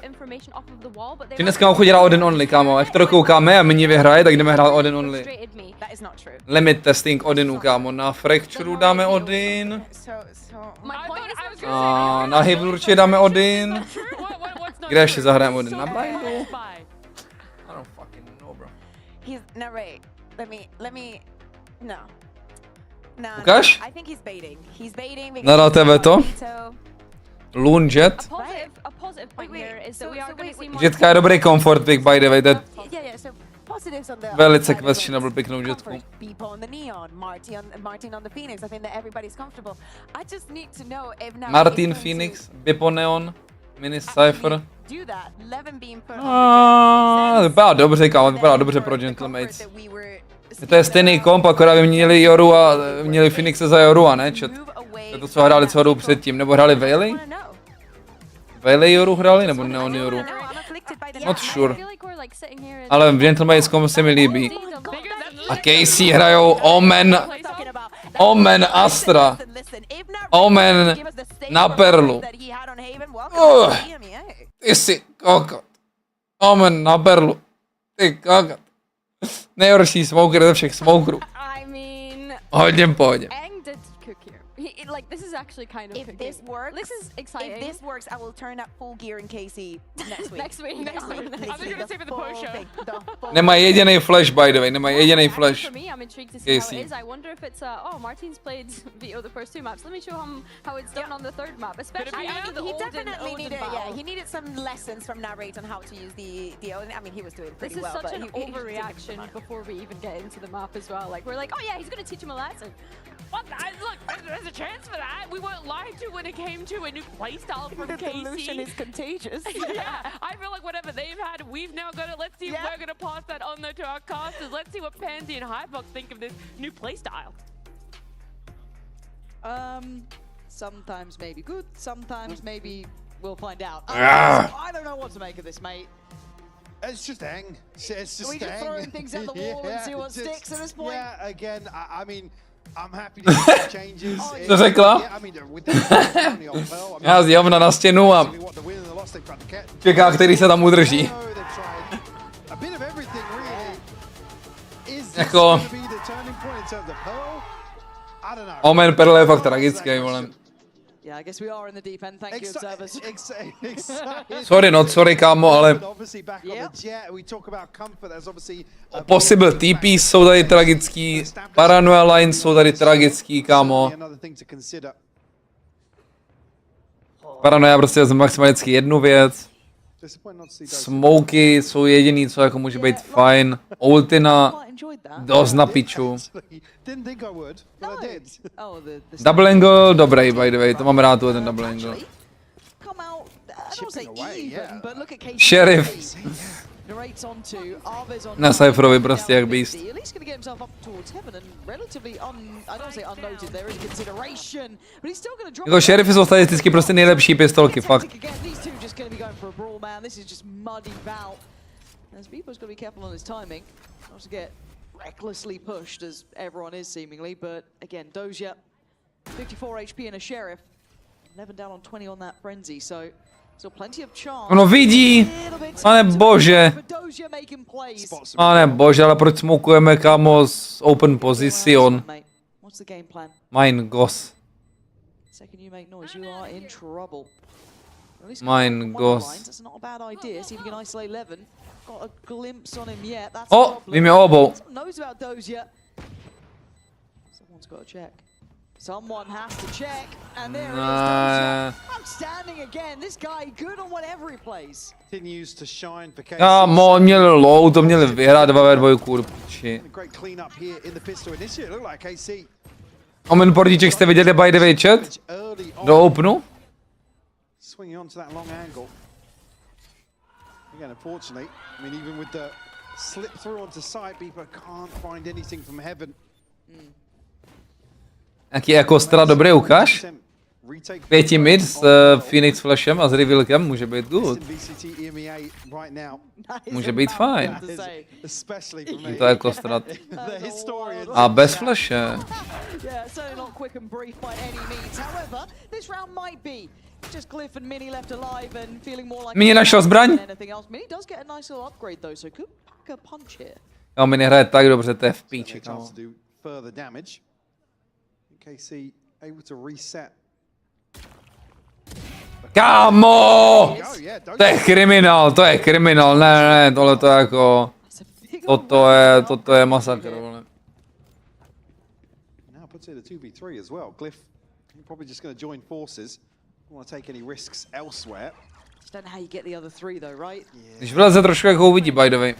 Information off of the wall, but Že dneska mám chodit hrát Odin only, kámo. Jak to koukáme a Minny vyhraje, tak jdeme hrát Odin only. Limit testing Odinu, kámo. Na Fracture dáme Odin. A na Haven určitě dáme Odin. Kde ještě zahrajeme Odin? Na Blindu? I don't fucking know, bro. Narrate. Let me. No. Ukáž? I think he's baiting. Nadáte veto? Loon Jet. A positive point here is that we are going to see more. Jetka je dobrý comfort pick, by the way. Yeah, so positives on the Velice questionable picknout Jetku. People on the Neon, Marteen on the Phoenix. I think that everybody's comfortable. I just need to know if now Marteen Phoenix, Bipo Neon, Minny Cypher. Do that. Levin being put Vypadá dobře, kámo, vypadá dobře pro Gentlemates. To je stejný komp, akorát vyměnili Joru a měli Phoenixe za Joru a ne, chat. To je to, co hráli celou dobu předtím, nebo hráli Veiley? Veiley Joru hráli, nebo Neon Joru? Not sure. Ale v Gentlemates se mi líbí. A KC hrajou Omen Astra. Omen na Perlu. Ty jsi kokot. Omen na Perlu. Ty kokot. Nejhorší smoker ze všech smokerů. Hodně v pohodě. Like this is actually kind of if this works. This is exciting. If this works, I will turn up full gear in KC next week. next week. I'm gonna say for the post show. Nemají jediný flash, by the way. Nemají jediný flash. For me, I'm intrigued to see how it is. I wonder if it's Marteen's played VO the first two maps. Let me show him how it's done on the third map, especially he definitely needed. Yeah, he needed some lessons from Narrate on how to use the Odin. I mean, he was doing pretty well. This is such an overreaction before we even get into the map as well. Like we're like, oh yeah, he's gonna teach him a lesson. What? Look, there's a chance for that. We weren't lied to when it came to a new playstyle from KC. The delusion is contagious. Yeah, I feel like whatever they've had, we've now got it. Let's see if we're going to pass that on to our casters. Let's see what Pansy and Hypox think of this new playstyle. Sometimes maybe good, sometimes maybe we'll find out. I don't know what to make of this, mate. It's just hang. It's just we just throwing things at the wall and see what sticks at this point. Yeah, again, I mean, I'm happy to see changes. Co řekla? Já z javna na stěnu a čeká, který se tam udrží. Jako... Omen Perle je fakt tragický, vole. Yeah, I guess we are in the deep end. Thank you, observers. Sorry, kámo, ale... Possible TPs jsou tady tragický, Paranoia Lines jsou tady tragický, kámo. Paranoia prostě je maximálně vždycky jednu věc. Smoky jsou jediný, co jako může být fajn. Ultina, dost na piču. Double angle, dobrý, by the way, to mám rád, ten double angle. Sheriff. Na Cypherovi prostě jak beast. Jako Sheriff jsou statisticky prostě nejlepší pistolky, fakt. Recklessly pushed as everyone is seemingly, but again, Doja, 54 HP and a Sheriff, 11 down on 20 on that frenzy, so still plenty of chance. Ono vidí, pane bože. Pane bože, ale proč smokujeme, kámo, z open position? What's the game plan? Mein Gott. Second you make noise, you are in trouble. At least Mein Gott. That's not a bad idea. See if you can isolate Levin. Got a glimpse on him yet. That's O, vím je obou. knows about those yet. Someone's got to check. Someone has to check, and there it is. Doja. Outstanding again. This guy good on whatever he plays. Continues to shine for KC. Kámo, měli low, to měli vyhrát 2v2, do piči. Great clean up here in the pistol initiate. Look like KC. Omen portíček jste viděli by the way chat? Do openu? Swinging onto that long angle. Again, unfortunately, I mean, even with the slip through onto side, people can't find anything from heaven. Jaký jako stra dobrý ukáž? 5 mid s Phoenix Flashem a s revealkem může být good. VCT EMEA right now. Může být fajn. Especially for me. Je to jako strat. The historians. A bez flashe. Yeah, certainly not quick and brief by any means. However, this round might be just Cliff and Minny left alive and feeling more like Minny našel zbraň. anything else. Minny does get a nice little upgrade though, so could pack a punch here. Jo, Minny hraje tak dobře, to je v píči, kámo. Further damage. KC able to reset. Kámo! To je kriminál, ne, tohle to je jako... Toto je masakr, vole. Now puts it a 2v3 as well. Cliff probably just going to join forces. Don't want to take any risks elsewhere. Just don't know how you get the other three though, right? Když vleze trošku, jak ho uvidí, by the way.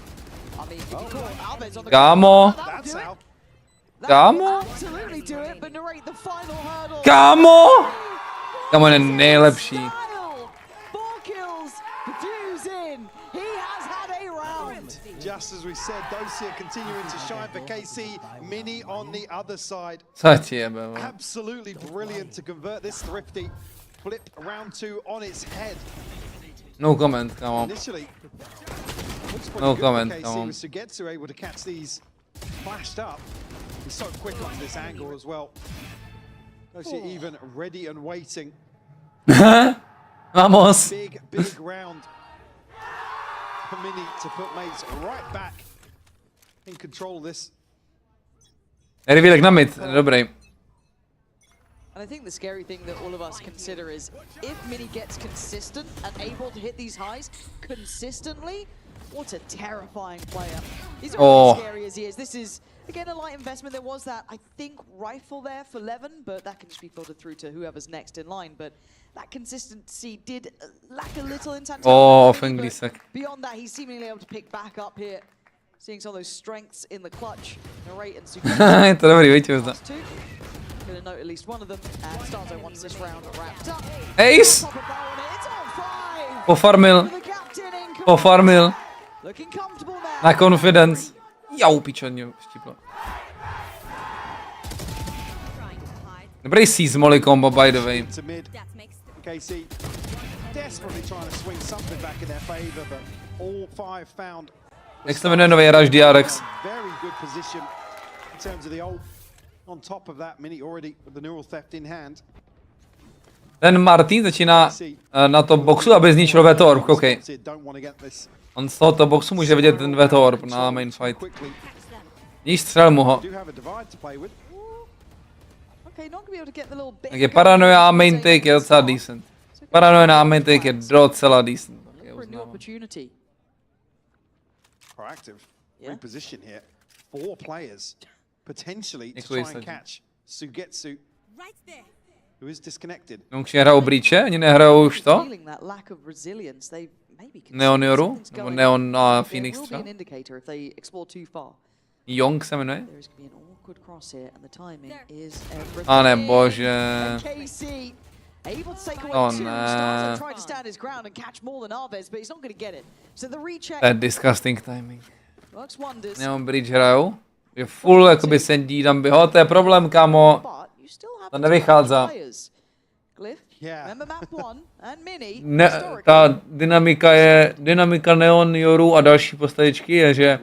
Kámo! Kámo! Kámo! Kámo je nejlepší. Just as we said, Dosia continuing to shine for KC, Minny on the other side. Absolutely brilliant to convert this thrifty. Flip round 2 on its head. No comment, kámo. Initially, no comment, kámo. Was Sugetsu able to catch these flashed up. He's so quick on this angle as well. Dosia even ready and waiting. Vamos. Big round. For Minny to put mates right back in control of this. Revealek na mid, dobrý. And I think the scary thing that all of us consider is if Minny gets consistent and able to hit these highs consistently, what a terrifying player. He's already as scary as he is. This is, again, a light investment. There was that, I think, rifle there for Levin, but that can just be filtered through to whoever's next in line. But that consistency did lack a little in Santiago. Oh, Fenglisek. Beyond that, he's seemingly able to pick back up here. Seeing some of those strengths in the clutch. Narrate and Sugetsu. To dobrý, víte, to. Gonna note at least one of them, and Starzo wants this round wrapped up. Ace! Pofarmil. Na confidence. Jau, pičaňu, štíplo. Dobrý seize molly combo, by the way. KC desperately trying to swing something back in their favor, but all 5 found. Jak se jmenuje nový hráč DRX? Very good position in terms of the ult. On top of that, Minny already with the neural theft in hand. Ten Marteen začíná na top boxu, aby zničil veto orb, OK. On z tohoto boxu může vidět ten veto orb na main fight. Níž střel mu ho. Tak je paranoia a main take je docela decent. Paranoia a main take je docela decent. Proactive reposition here. 4 players potentially to try and catch Sugetsu, who is disconnected. Už hrajou Breache, ani nehrajou už to? Neon Yoru? Nebo Neon na Phoenix třeba? Young se jmenuje? A ne, bože. Oh ne. To je disgusting timing. Neon Breach hrajou? Je full jakoby sendí tam by ho, to je problém, kámo. To nevychází. Ne, ta dynamika Neon Yoru a další postavičky je, že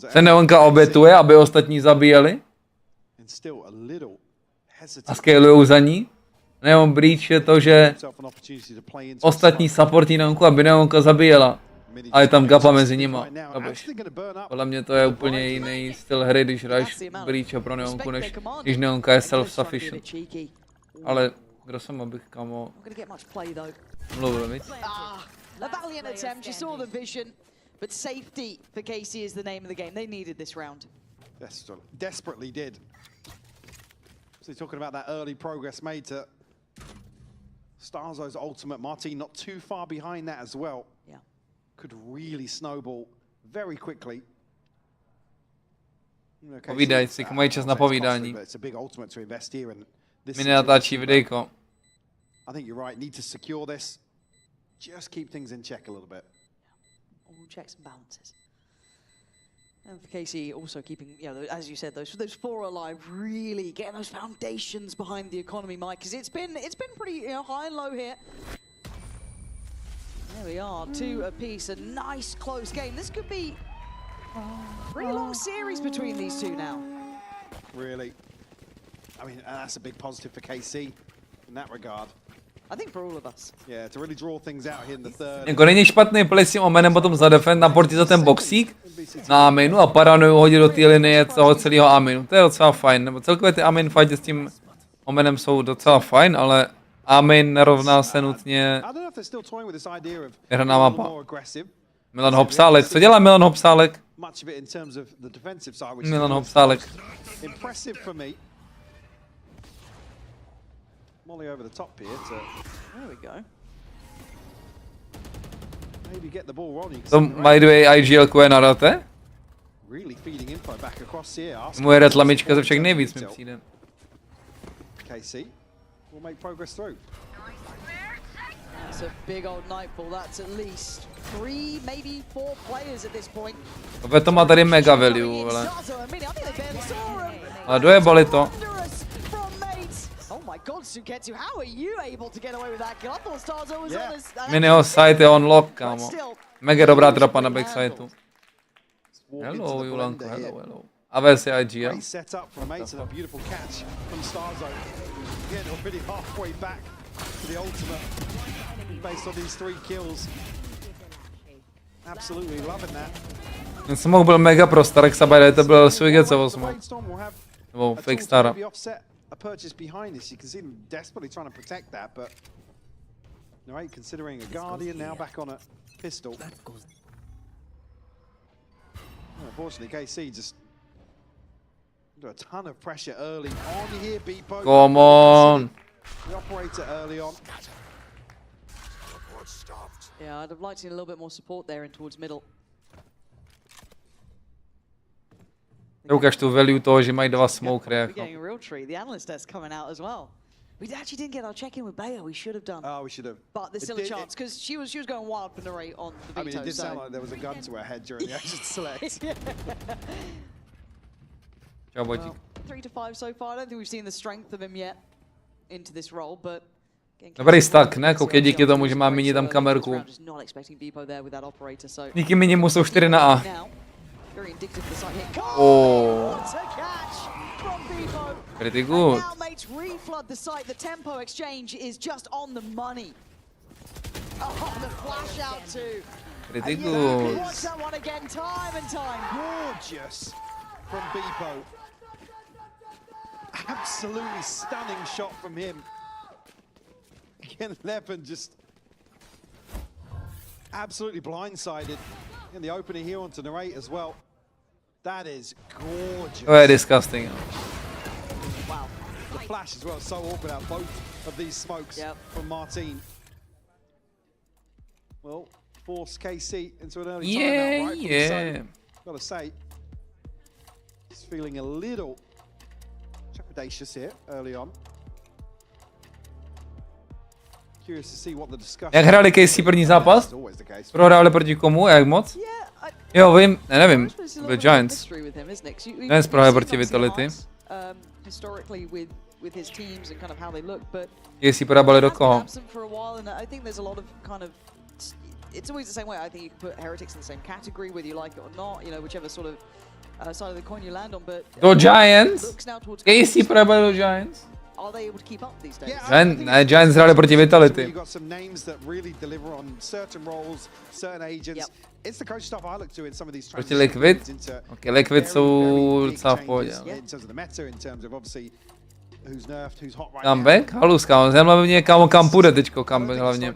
se Neonka obětuje, aby ostatní zabíjeli. A scalujou za ní. Neon Breach je to, že ostatní supportí Neonku, aby Neonka zabíjela. A je tam gapa mezi nima. Podle mě to je úplně jiný styl hry, když hraješ Breache pro Neonku, než když Neonka je self-sufficient. Ale kdo jsem, abych kamo mluvil, víc? A valiant attempt, you saw the vision, but safety for KC is the name of the game. They needed this round. Desperately did. So talking about that early progress made to Starzo's ultimate. Marteen not too far behind that as well. Yeah. Could really snowball very quickly. Povídaj si, mají čas na povídání. It's a big ultimate to invest here and this Minny natáčí videjko. I think you're right. Need to secure this. Just keep things in check a little bit. All checks and balances. And for KC also keeping, you know, as you said, those four alive, really getting those foundations behind the economy, Mike, because it's been pretty, you know, high and low here. There we are, 2 apiece, a nice close game. This could be a pretty long series between these two now. Really, I mean, that's a big positive for KC in that regard. I think for all of us. Yeah, to really draw things out here in the third. Jako není špatný play s tím omenem potom za defend, naportit za ten boxík na aminu a paranoju hodit do té linie toho celého aminu. To je docela fajn, nebo celkově ty amin fighty s tím omenem jsou docela fajn, ale amin nerovná se nutně vyhraná mapa. Milan Hopsálek, co dělá Milan Hopsálek? Milan Hopsálek. Molly over the top here to there we go. Maybe get the ball rolling. To by the way IGL je narate? Really feeding info back across here. Moje retlamička ze všech nejvíc mi přijde. KC will make progress through. That's a big old nightfall. That's at least 3, maybe 4 players at this point. Opět to má tady mega value, ale dojebali to. Oh my god, Suketsu, how are you able to get away with that kill? I thought Starzo was on his... Minnyho side je on lock, kámo. Mega dobrá trapa na backsidu. Hello, Julanko, hello. A VS je IGL. Great setup from Mates and a beautiful catch from Starzo. Again, already halfway back to the ultimate based on these 3 kills. Absolutely loving that. Ten smoke byl mega pro Starek Sabajda, to byl Suigetsovo smoke. Nebo fake Stara. A purchase behind this, you can see them desperately trying to protect that, but right, considering a Guardian now back on a pistol. Unfortunately, KC just under a ton of pressure early on here. Beepo. Come on. The operator early on. Yeah, I'd have liked to see a little bit more support there in towards middle. Ukaž tu value toho, že mají 2 smoke react. We're getting a real treat. The analyst desk coming out as well. We actually didn't get our check-in with Bayo. We should have done. Oh, we should have. But there's still a chance because she was going wild for Narrate on the veto. I mean, it did sound like there was a gun to her head during the action select. Ciao, Bojtík. 3 to 5 so far. I don't think we've seen the strength of him yet into this role, but. Dobrý stack, ne? Koukej, díky tomu, že má Minny tam kamerku. Díky Minny mu jsou 4 na A. Oh. Pretty good. The tempo exchange is just on the money. Oh, the flash out too. Pretty good. Watch that one again, time and time. Gorgeous from Beepo. Absolutely stunning shot from him. Again, Leppen just absolutely blindsided in the opening here onto Narrate as well. That is gorgeous. Oh, disgusting. Wow. The flash as well, so awkward out both of these smokes from Marteen. Well, force KC into an early timeout, right? Yeah. Gotta say, he's feeling a little trepidatious here early on. Jak hráli KC první zápas? Prohráli proti komu? Jak moc? Jo, vím, nevím. Byl Giants. Giants prohráli proti Vitality. KC prohráli do koho? It's always the same way. I think you can put Heretics in the same category, whether you like it or not. You know, whichever sort of side of the coin you land on. But do Giants? KC prohráli do Giants? are they able to keep up these days? Giants hráli proti Vitality. You've got some names that really deliver on certain roles, certain agents. It's the coach stuff I look to in some of these Proti Liquid? Ok, Liquid jsou docela v pohodě. in terms of the meta, in terms of obviously who's nerfed, who's hot right Comeback? Halus, kámo. Zajímalo mě, kámo, kam půjde teďko comeback hlavně.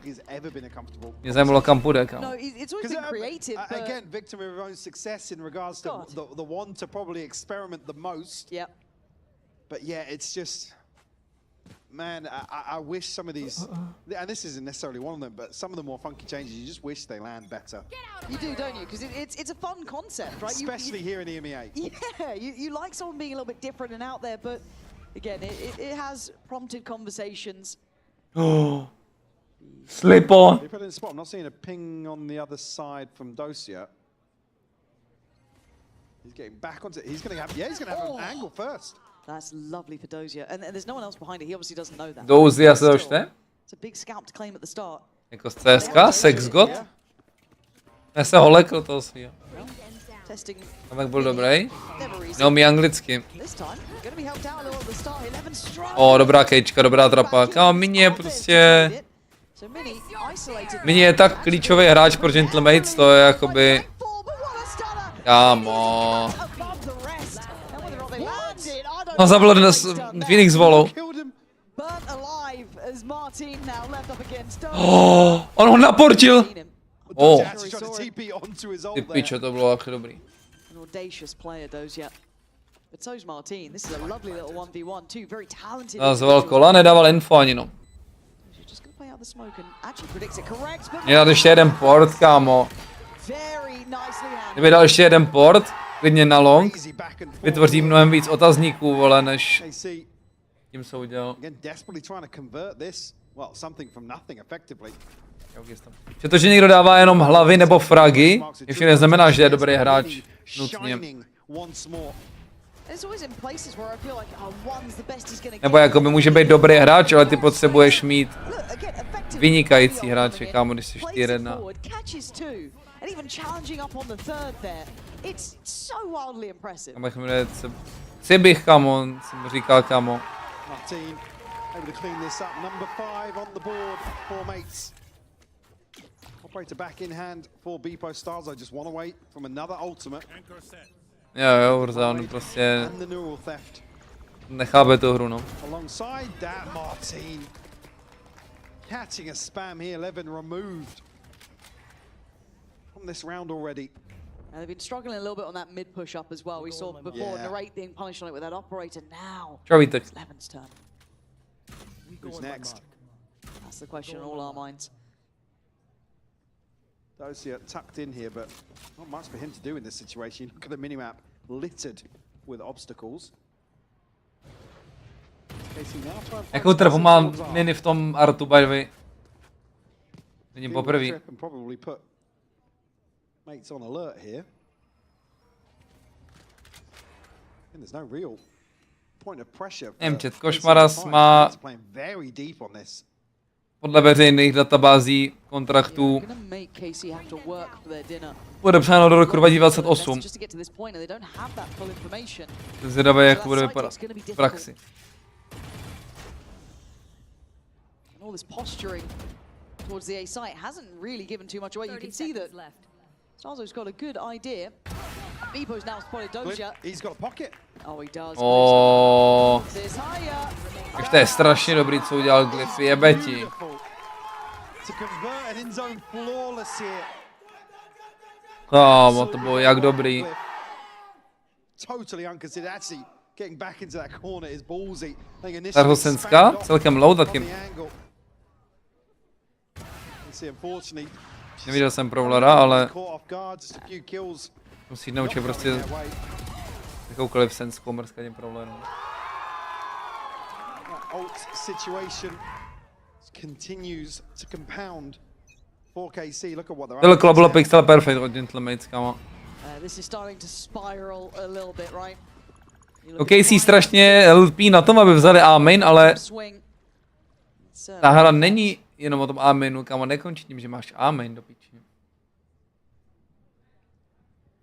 Mě zajímalo, kam půjde, kámo. No, it's always been creative, but... Again, victim of his own success in regards to the one to probably experiment the most. Yep. But yeah, it's just... Man, I wish some of these, and this isn't necessarily one of them, but some of the more funky changes, you just wish they land better. You do, don't you? Because it's a fun concept, right? Especially here in the EMEA. Yeah, you like someone being a little bit different and out there, but again, it has prompted conversations. Oh, slip on. They put it in the spot. I'm not seeing a ping on the other side from Dosia. He's getting back onto it. He's going to have, he's going to have an angle first. That's lovely for Dosia, and there's no one else behind it. He obviously doesn't know that. Dosia se dočte? It's a big scalp to claim at the start. Jako z CSK, Sex God? Já se ho lekl toho svýho. Comeback byl dobrý. Neumí anglicky. Dobrá kejčka, dobrá trapa. Kámo, Minny je prostě... Minny je tak klíčový hráč pro Gentlemates, to je jakoby... Kámo. No, zabil dnes Phoenix volou. On ho naportil! Ty piče, to bylo taky dobrý. Nazval kola, nedával info ani no. Mě dát ještě jeden port, kámo. Kdyby dal ještě jeden port, klidně na long, vytvoří mnohem víc otazníků, vole, než tím se udělal. Že to, že někdo dává jenom hlavy nebo fragy, ještě neznamená, že je dobrý hráč nutně. Nebo jakoby může být dobrý hráč, ale ty potřebuješ mít vynikající hráče, kámo, když jsi 4-1. And even challenging up on the third there, it's so wildly impressive. Jak jmenuje Cibich, kamo, jsem říkal, kamo. Marteen able to clean this up. Number 5 on the board for mates. Operator back in hand for Beepo. Stars I just one away from another ultimate. Jo, Urza, on prostě nechápe tu hru, no. Alongside that, Marteen catching a spam here. 11 removed this round already. They've been struggling a little bit on that mid push up as well. We saw before Narrate being punished on it with that operator. Now it's Levin's turn. Who's next? That's the question on all our minds. Dosia tucked in here, but not much for him to do in this situation. Look at the minimap littered with obstacles. Jakou trfu má Minny v tom artu, by the way? Vidím poprvé. Mates on alert here. And there's no real point of pressure. Mčet Košmaras má podle veřejných databází kontraktů podepsáno do roku 2028. Zvědavé, jak bude vypadat v praxi. Towards the A site hasn't really given too much away. You can see that Starzo's got a good idea. Beepo's now spotted Dosia. He's got a pocket. Oh, he does. Takže to je strašně dobrý, co udělal Glyphy, jebe ti. Kámo, to bylo jak dobrý. Tarhosenská, celkem low taky. Neviděl jsem Prowlera, ale musí naučit prostě jakoukoliv senskou mrskaním Prowleru. Tohle kolo bylo pixel perfect od Gentlemates, kámo. KC strašně lpí na tom, aby vzali A-main, ale ta hra není jenom o tom A-mainu, kámo, nekončí tím, že máš A-main do piči.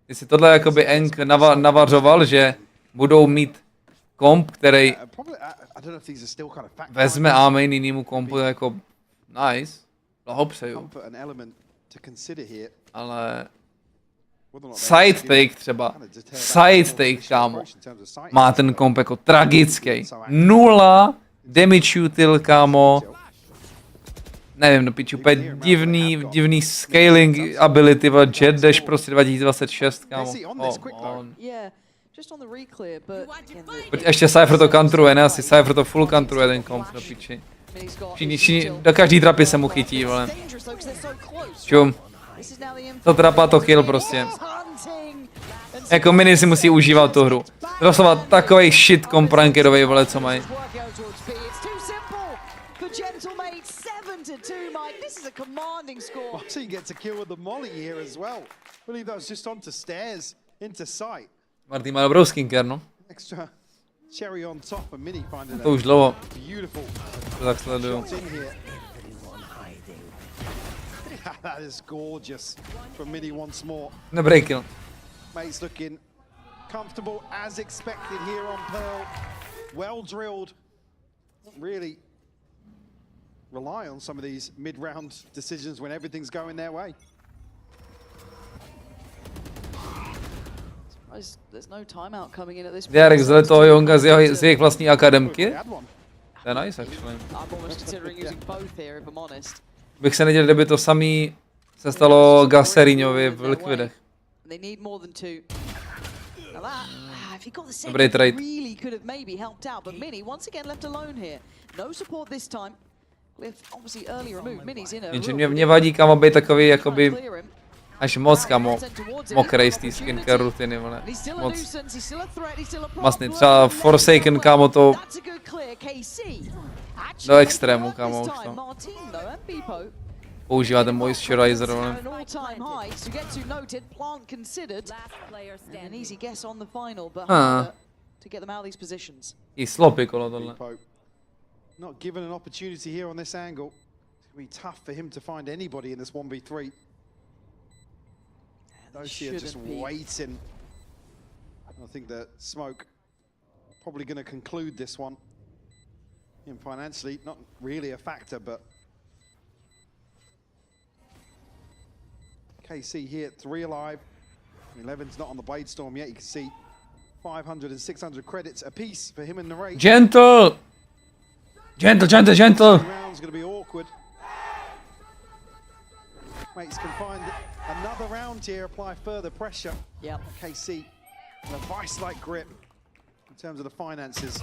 Ty si tohle jakoby Enk navařoval, že budou mít komp, který vezme A main jinýmu kompu, jako nice, blahopřeju. Ale side take třeba, side take, kámo, má ten komp jako tragický. 0 damage util, kámo. Nevím, no piču, úplně divný scaling ability, jet dash prostě 2026, kámo. Pojď ještě Cypher to countruje, ne asi Cypher to full countruje ten komp, no piči. Do každý trapy se mu chytí, vole. Čum. To trapa, to kill prostě. Jako Minny si musí užívat tu hru. Doslova takovej shit komp rankedovej, vole, co mají. Marteen gets a kill with the molly here as well. I believe that was just onto stairs into sight. Marteen má dobrou skincare, no. Extra cherry on top and Minny finding to už dlouho. Beautiful. To tak sleduju. That is gorgeous from Minny once more. Dobrý kill. Mate's looking comfortable as expected here on Pearl. Well drilled. Really rely on some of these mid-round decisions when everything's going their way. There's no timeout coming in at this point. Jarek zle toho Jonga z jejich vlastní akademky. To je nice, actually. Bych se nedělal, kdyby to samý se stalo Gaserinovi v Liquidech. Dobrý trade. Jenže mě vadí, kamo, být takový, jakoby, až moc, kamo, mokrej z té skincare rutiny, vole. Moc masný. Třeba Forsaken, kamo, to do extrému, kamo, už to. Používá ten moisturizer, vole. I sloppy kolo tohle. Not given an opportunity here on this angle. It's going to be tough for him to find anybody in this 1v3. Those here just waiting. I think that Smoke probably going to conclude this one. Him financially, not really a factor, but KC here at 3 alive. 11's not on the Blade Storm yet. You can see 500 and 600 credits apiece for him and Narrate. Gentle! Gentle. Round's going to be awkward. Mates can find another round here, apply further pressure. Yep. KC, a vice-like grip in terms of the finances.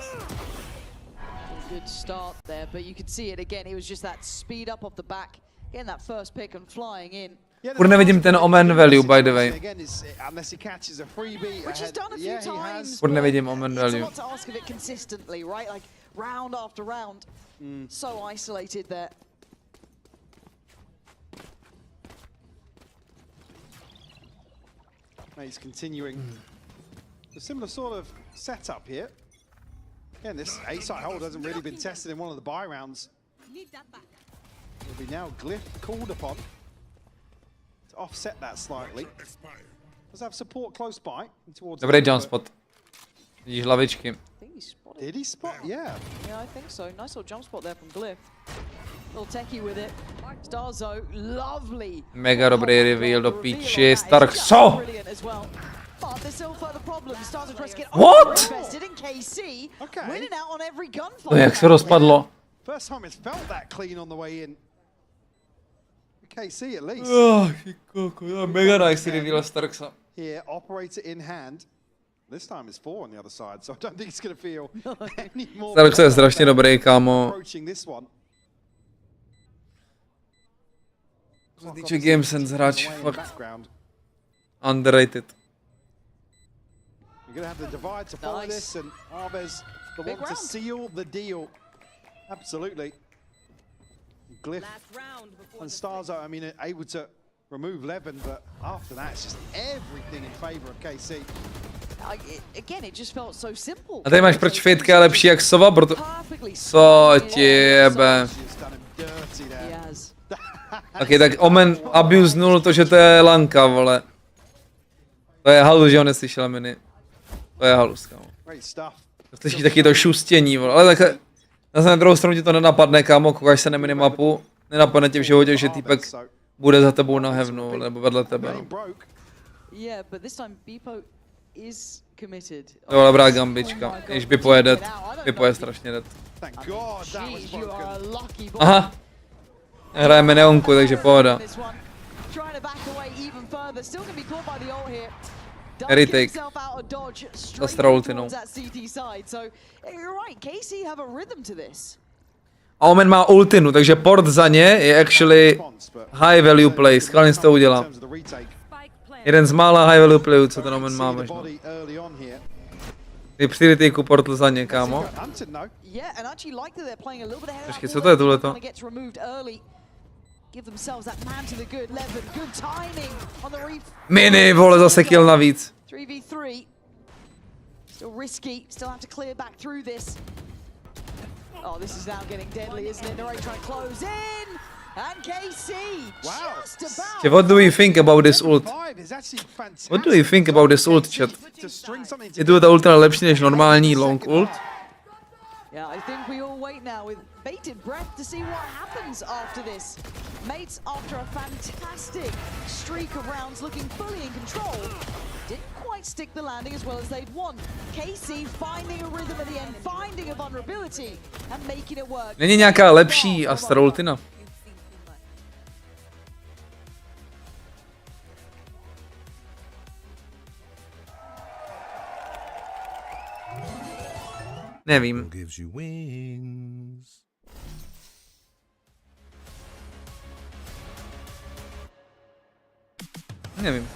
Good start there, but you could see it again. It was just that speed up off the back, getting that first pick and flying in. Furt nevidím ten omen value, by the way. Furt nevidím omen value. It's a lot to ask of it consistently, right? Like round after round. So isolated there. He's continuing a similar sort of setup here. Again, this A-side hold hasn't really been tested in one of the buy rounds. It'll be now Glyph called upon to offset that slightly. Does have support close by towards. Dobrý jump spot. Vidíš hlavičky. Did he spot? Yeah. Yeah, I think so. Nice little jump spot there from Glyph. Little techie with it. Starzo, lovely. Mega dobrý reveal do píči. Starkso! But there's still further problems. Starzo tries to get What? invested in KC. Winning out on every gunfight. To jak se rozpadlo. First time it's felt that clean on the way in. KC at least. Mega nice reveal Starksa. Here, operator in hand. This time it's 4 on the other side, so I don't think it's going to feel any more. Starksa je strašně dobrý, kámo. Co se týče game sense, hráč fakt underrated. You're going to have the divide to follow this, and Arvez the one to seal the deal. Absolutely. Glyph and Starzo, I mean, able to remove Levin, but after that, it's just everything in favor of KC. Again, it just felt so simple. A tady máš proč Fatka je lepší jak Sova, proto... Co ti jebe? Ok, tak Omen abusenul to, že to je lanka, vole. To je halus, že ho neslyšel Minny. To je halus, kámo. Slyšíš taky to šustění, vole. Ale takhle, zase na druhou stranu ti to nenapadne, kámo, koukáš se na minimapu, nenapadne tě v životě, že týpek bude za tebou na hevnu, nebo vedle tebe, no. Jo, dobrá gambička, když by pojedet, by strašně dead. Aha. Hrajeme neonku, takže pohoda. Retake. Zastra ultinou. A Omen má ultinu, takže port za ně je actually high value play, skvělně to udělá. Jeden z mála high value playů, co ten Omen má možná. Ty při retakeu portl za ně, kámo. Počkej, co to je tohleto? Minny, vole, zase kill navíc. Oh, this is now getting deadly, isn't it? They're already trying to close in, and KC just about. What do you think about this ult? What do you think about this ult, chat? Je tu ta ultra lepší než normální long ult? Yeah, I think we all wait now with bated breath to see what happens after this. Mates, after a fantastic streak of rounds looking fully in control, didn't quite stick the landing as well as they'd want. KC finding a rhythm at the end, finding a vulnerability and making it work. Není nějaká lepší Astra ultina? Nevím. Nevím.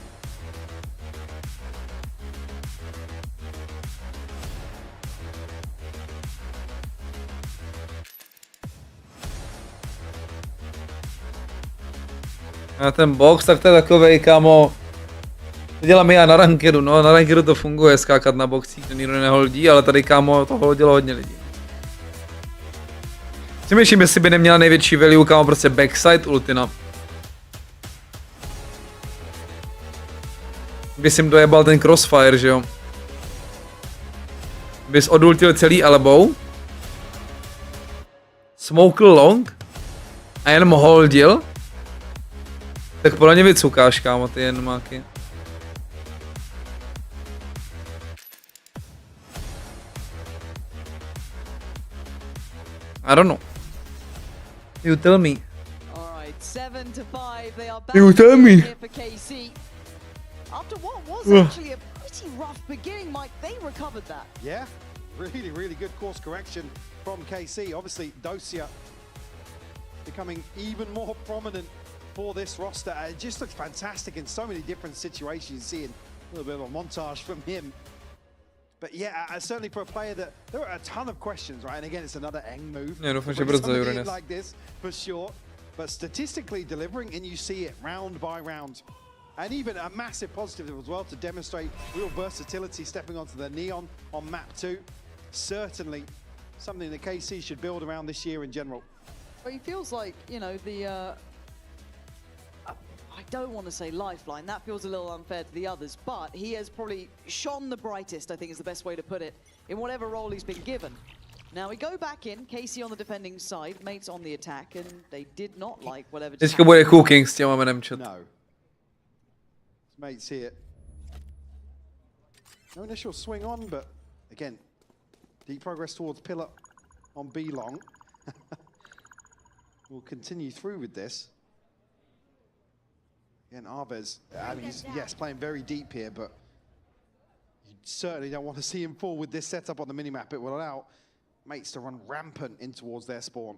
A ten box, tak to je takovej, kámo. To dělám já na rankeru, no, na rankeru to funguje, skákat na boxích, to nikdo neholdí, ale tady, kámo, to hodilo hodně lidí. Přemýšlím, jestli by neměla největší value, kámo, prostě backside ultina. Bys jim dojebal ten crossfire, že jo? Bys odultil celý elbow, smokl long a jenom holdil, tak podle mě vycukáš, kámo, ty jen máky. I don't know. You tell me. Alright, 7-5, they are back You tell me. here for KC. After what was actually a pretty rough beginning, Mike, they recovered that. Yeah, really good course correction from KC. Obviously, Dosia becoming even more prominent for this roster. It just looks fantastic in so many different situations. Seeing a little bit of a montage from him. But yeah, certainly for a player that there are a ton of questions, right? And again, it's another Eng move. Yeah, no, for like this, for sure. But statistically delivering, and you see it round by round. And even a massive positive as well to demonstrate real versatility stepping onto the Neon on map 2. Certainly something that KC should build around this year in general. But he feels like, you know, the I don't want to say lifeline, that feels a little unfair to the others, but he has probably shone the brightest, I think is the best way to put it, in whatever role he's been given. Now we go back in, KC on the defending side, Mates on the attack, and they did not like whatever just Teďka bude cooking s těma menem chat. No. Mates here. No initial swing on, but again, deep progress towards pillar on B long. We'll continue through with this. Again, Arvez, I mean, he's, yes, playing very deep here, but you certainly don't want to see him fall with this setup on the minimap. It will allow Mates to run rampant in towards their spawn.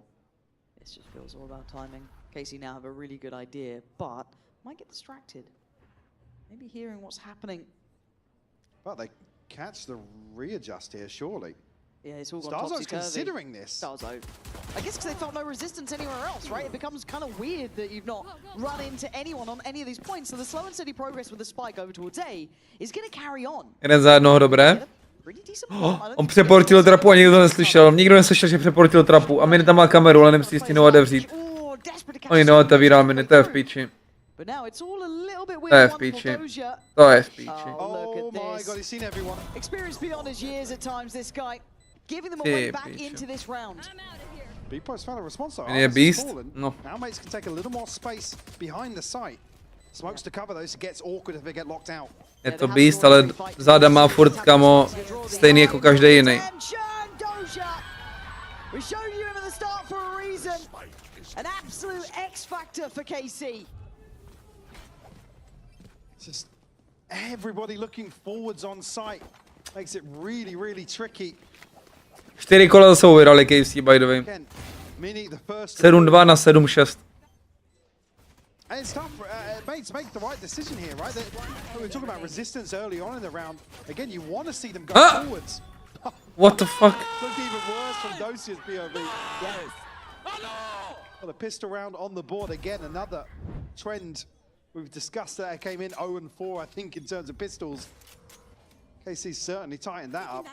This just feels all about timing. KC now have a really good idea, but might get distracted. Maybe hearing what's happening. But they catch the readjust here, surely. Yeah, it's all gone Starzo's topsy-turvy. considering this. Starzo. I guess because they felt no resistance anywhere else, right? It becomes kind of weird that you've not run into anyone on any of these points. So the slow and steady progress with the spike over towards A is going to carry on. Jeden za jednoho, dobré. On přeportil trapu a nikdo to neslyšel. Nikdo neslyšel, že přeportil trapu. A Minny tam má kameru, ale nemusí stěnou otevřít. Oni neotevírá Minny, to je v píči. But now it's all a little bit To je weird. v píči. Doja. To je v píči. Oh, look at my God, he's seen everyone. Experience beyond his years at times, this guy. Giving them a Ty way back píči. into this round. Bepo's found a response though. Minny je beast. No. Now mates can take a little more space behind the site. Smokes to cover those, it gets awkward if they get locked out. Je to beast, ale záda má furt kamo stejný jako každý jiný. We showed you him at the start for a reason. An absolute X factor for KC. Just everybody looking forwards on site makes it really, really tricky. 4 kola za sebou vydali KC, by the way. Again, Minny, the first 7-2 na 7-6. And it's tough. Mates make the right decision here, right? We were talking about resistance early on in the round. Again, you want to see them go forwards. What the fuck? Looked even worse from Dosia's POV. Yes. Well, a pistol round on the board again. Another trend we've discussed that came in 0-4, I think, in terms of pistols. KC certainly tightened that up.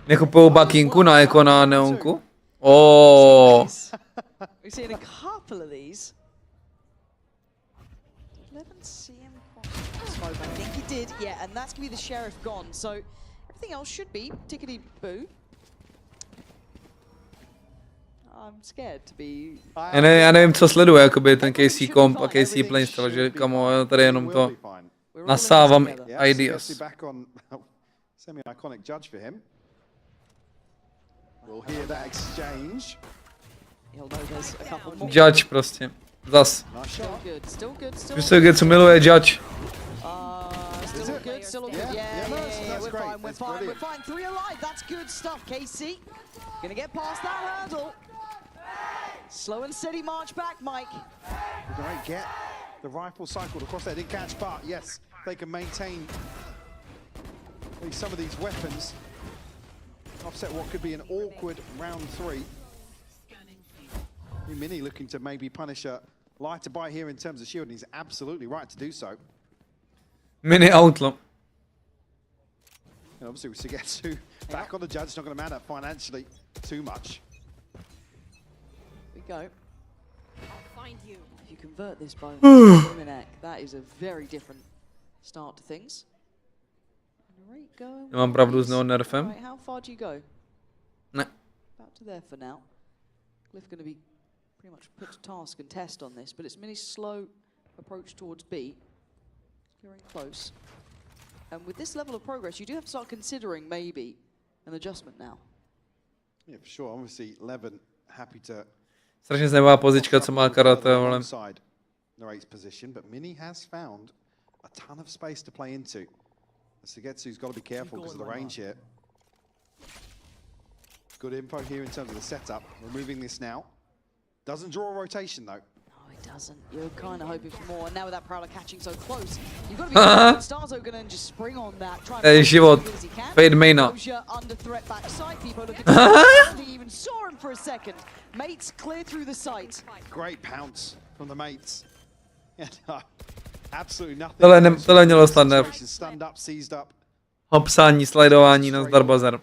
Nekupujou bakinku na jako na neonku? Oh. We've seen a couple of these. 11 CM smoke, I think he did, yeah, and that's gonna be the sheriff gone. So everything else should be tickety boo. I'm scared to be. Já nevím, co sleduje, jakoby ten KC comp a KC playstyle, že kamo, tady jenom to nasávám ideas. Back on semi-iconic judge for him. We'll hear that exchange. He'll know there's a couple more. Judge prostě. Zas. Still good, still good, still Víš co, co miluje Judge? Still all good, still all good. Yeah, we're fine. 3 alive, that's good stuff, KC. Gonna get past that hurdle. Slow and steady march back, Mike. Right, get the rifle cycled across there. Didn't catch, but yes, they can maintain some of these weapons. Offset what could be an awkward round 3. Minny looking to maybe punish a lighter buy here in terms of shield, and he's absolutely right to do so. Minny outlaw. And obviously with Sugetsu back on the judge, it's not going to matter financially too much. We go. I'll find you. If you convert this bonus to neck, that is a very different start to things. Nemám pravdu s neonerfem. Right, how far do you go? Ne. About to there for now. Cliff going to be pretty much put to task and test on this, but it's Minny's slow approach towards B. Clearing close. And with this level of progress, you do have to start considering maybe an adjustment now. Yeah, for sure. Obviously, Levin happy to. Strašně zajímavá pozička, co má karate, ale. Narrates position, but Minny has found a ton of space to play into. Sugetsu's got to be careful because of the range here. Good info here in terms of the setup. Removing this now. Doesn't draw a rotation though. No, it doesn't. You're kind of hoping for more. And now with that Prowler catching so close, you've got to be careful. Starzo going to just spring on that. Try and život. Fade maina. Under threat backside. People looking to even saw him for a second. Mates clear through the site. Great pounce from the mates. Absolutely nothing. Tohle mělo snadné. Stunned up, seized up. Hopsání, sledování, nazdar bazar.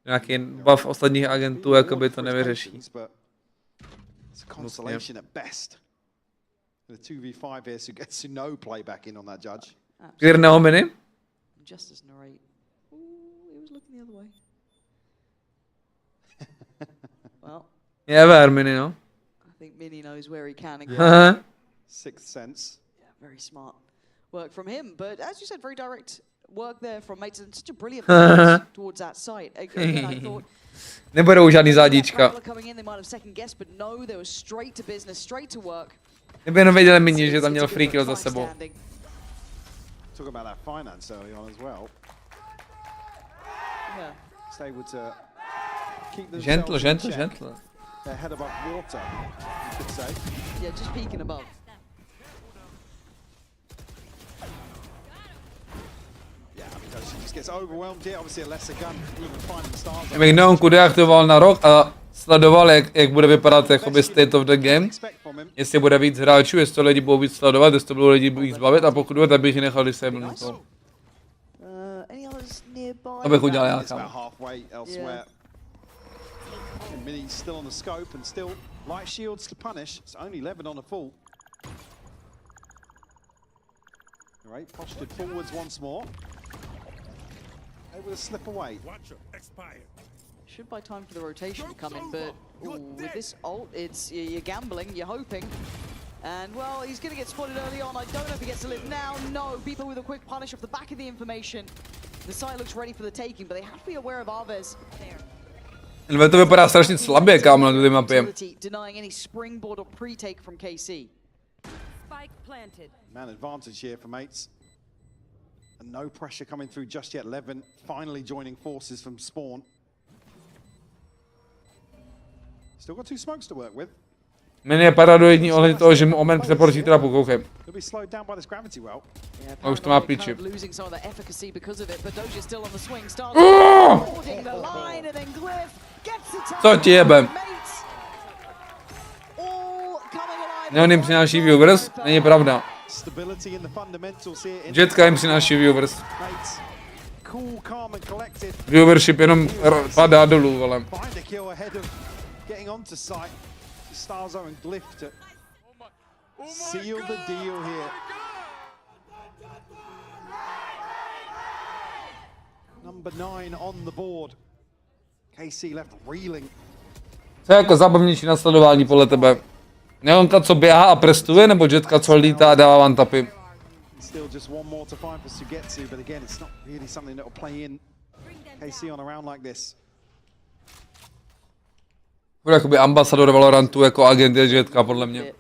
Nějaký buff ostatních agentů jakoby to nevyřeší. Consolation at best. The 2v5 here, Sugetsu no playback in on that judge. Clearného Minny? Justice narrate. Ooh, he was looking the other way. Well. Je ver Minny, no. I think Minny knows where he can and can't. Sixth sense. Yeah, very smart work from him. But as you said, very direct work there from mates and such a brilliant pass towards that site. Again, I thought. Nebudou žádný zádíčka. Nebo jenom věděli Minny, že tam měl free kill za sebou. Talk about that finance early on as well. Stay able to keep themselves gentle. Their head above water, you could say. Yeah, just peeking above. Já bych neonku deaktivoval na rok a sledoval, jak bude vypadat jakoby state of the game. Jestli bude víc hráčů, jestli to lidi budou víc sledovat, jestli to budou lidi víc bavit a pokud bude, tak bych ji nechal disable to. To bych udělal já tam. Light shields to punish. It's only 11 on a full. All right, postured forwards once more. Able to slip away. Should buy time for the rotation to come in, but ooh, with this ult, it's you're gambling, you're hoping. And well, he's gonna get spotted early on. I don't know if he gets to live now. No, people with a quick punish off the back of the information. The site looks ready for the taking, but they have to be aware of Arvez. Ale to vypadá strašně slabě, kámo, na té mapě. Denying any springboard or pre-take from KC. Man advantage here for mates. And no pressure coming through just yet. Levin finally joining forces from spawn. Still got 2 smokes to work with. Minny je paradoidní ohledně toho, že mu Omen přeporčí trapu, koukej. A už to má píči. Co ti jebem? Neon jim přináší viewers? Není pravda. Jetka jim přináší viewers. Viewership jenom padá dolů, vole. Starzo and Glyph to seal the deal here. Number 9 on the board. KC left reeling. Co je jako zábavnější na sledování podle tebe? Neonka, co běhá a prestuje, nebo Jetka, co lítá a dává one-tapy? Still just one more to find for Sugetsu, but again, it's not really something that will play in KC on a round like this. Bude jakoby ambasador Valorantu jako agent je Jetka, podle mě.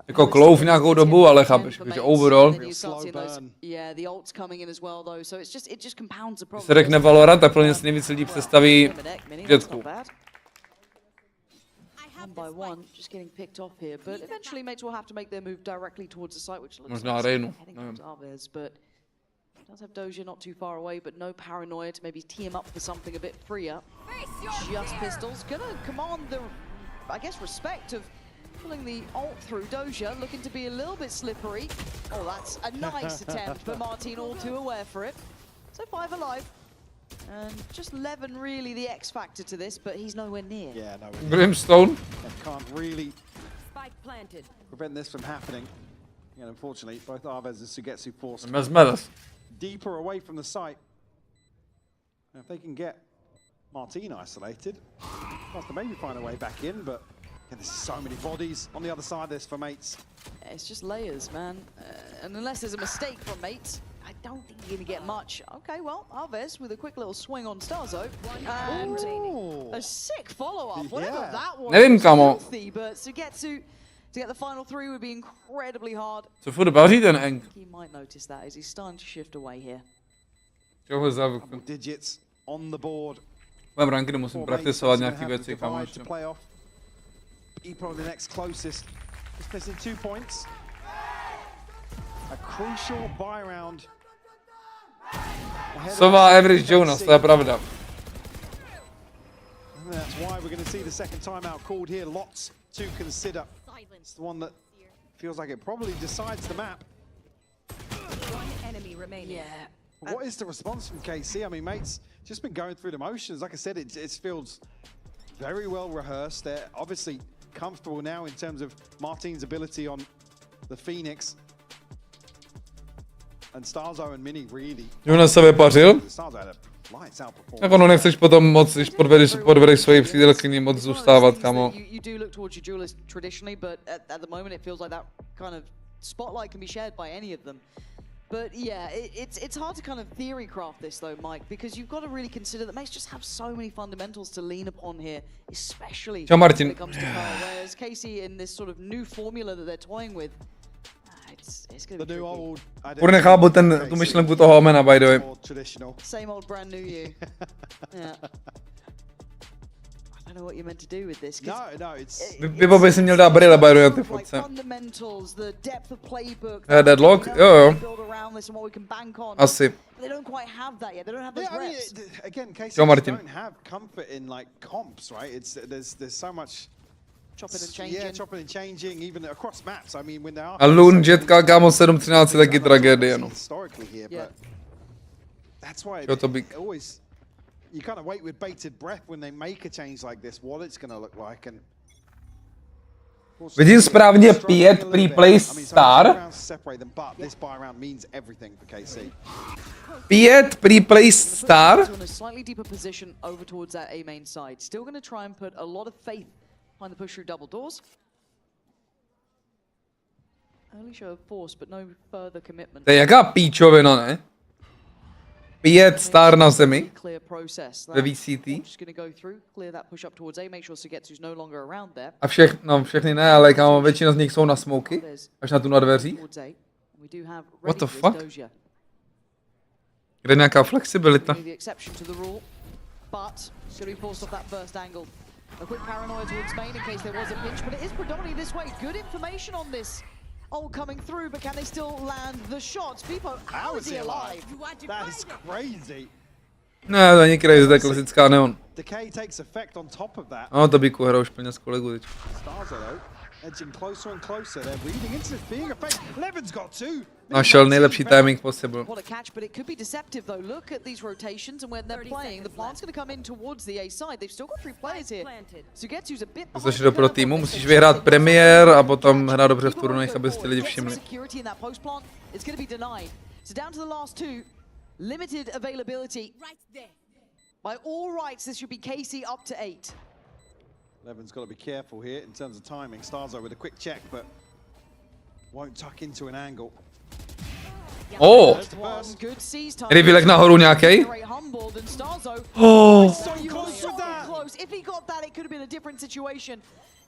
Jako klouf nějakou dobu, ale chápeš, že overall. Když se řekne Valorant, tak plně si nejvíc lidí představí Jetku. Možná Reinu, nevím. Does have Doja not too far away, but no paranoia to maybe tee him up for something a bit freer. Just pistols, gonna command the, I guess, respect of pulling the ult through. Doja looking to be a little bit slippery. Oh, that's a nice attempt, but Marteen all too aware for it. So 5 alive. And just Levin really the X factor to this, but he's nowhere near. Yeah, no. Brimstone. Can't really prevent this from happening. And unfortunately, both Arvez and Sugetsu forced deeper away from the site. And if they can get Marteen isolated, well, they maybe find a way back in, but there's so many bodies on the other side of this for mates. Yeah, it's just layers, man. And unless there's a mistake from mates, I don't think you're going to get much. Okay, well, Arvez with a quick little swing on Starzo. And a sick follow-up. Whatever that was. Nevím, kamo. But Sugetsu to get the final 3 would be incredibly hard. Co furt baří ten Eng? He might notice that as he's starting to shift away here. Čeho zavuknu? Digits on the board. Budem ranky, musím praktisovat nějaký věci, kamo ještě. Epo the next closest. Just missing 2 points. A crucial buy round. Sova average Jonas, to je pravda. And that's why we're going to see the second timeout called here. Lots to consider. It's the one that feels like it probably decides the map. One enemy remaining. Yeah. What is the response from KC? I mean, mates, just been going through the motions. Like I said, it feels very well rehearsed. They're obviously comfortable now in terms of Marteen's ability on the Phoenix. And Starzo and Minny really. Jonas se vypařil. Jako no nechceš potom moc, když podvedeš svoji přítelkyni, moc zůstávat, kamo. You do look towards your duelist traditionally, but at the moment it feels like that kind of spotlight can be shared by any of them. But yeah, it's hard to kind of theory craft this though, Mike, because you've got to really consider that mates just have so many fundamentals to lean upon here, especially when it comes to power. Whereas Casey in this sort of new formula that they're toying with, it's going to be tricky. Furt nechápu tu myšlenku toho Omena, by the way. Same old brand new you. Yeah. I don't know what you're meant to do with this. No, it's. Vybo by si měl dát brýle, by the way, na ty fotce. Deadlock? Jo. Asi. They don't quite have that yet. They don't have those reps. Again, Casey don't have comfort in like comps, right? There's so much chopping and changing. Yeah, chopping and changing, even across maps. I mean, when they are. A Loon Jetka, kámo, 7-13 je taky tragédie, no. Historically here, but that's why it always you kind of wait with bated breath when they make a change like this, what it's going to look like. And vidím správně 5 pre-play star. 5 pre-play star. Slightly deeper position over towards that A main side. Still going to try and put a lot of faith behind the push through double doors. Early show of force, but no further commitment. To je jaká píčovina, ne? 5 star na zemi. Ve VCT. A všechny ne, ale kámo, většina z nich jsou na smoky. Až na tu na dveřích. What the fuck? Kde je nějaká flexibilita? All coming through, but can they still land the shots? Beepo, how is he alive? That is crazy. Ne, to není crazy, to je klasická neon. Decay takes effect on top of that. No, to Biku hrál už plně s kolegu teď. Edging closer and closer. They're reading into this being a fake. Levin's got two. Našel nejlepší timing possible. What a catch, but it could be deceptive though. Look at these rotations and when they're playing, the plant's going to come in towards the A side. They've still got 3 players here. Sugetsu's a bit behind. Což do pro týmu, musíš vyhrát premiér a potom hrát dobře v turnajích, aby si ty lidi všimli. It's going to be denied. So down to the last 2. Limited availability. By all rights, this should be Casey up to 8. Levin's got to be careful here in terms of timing. Starzo with a quick check, but won't tuck into an angle. Oh! Revealek nahoru nějakej? Oh! If he got that, it could have been a different situation.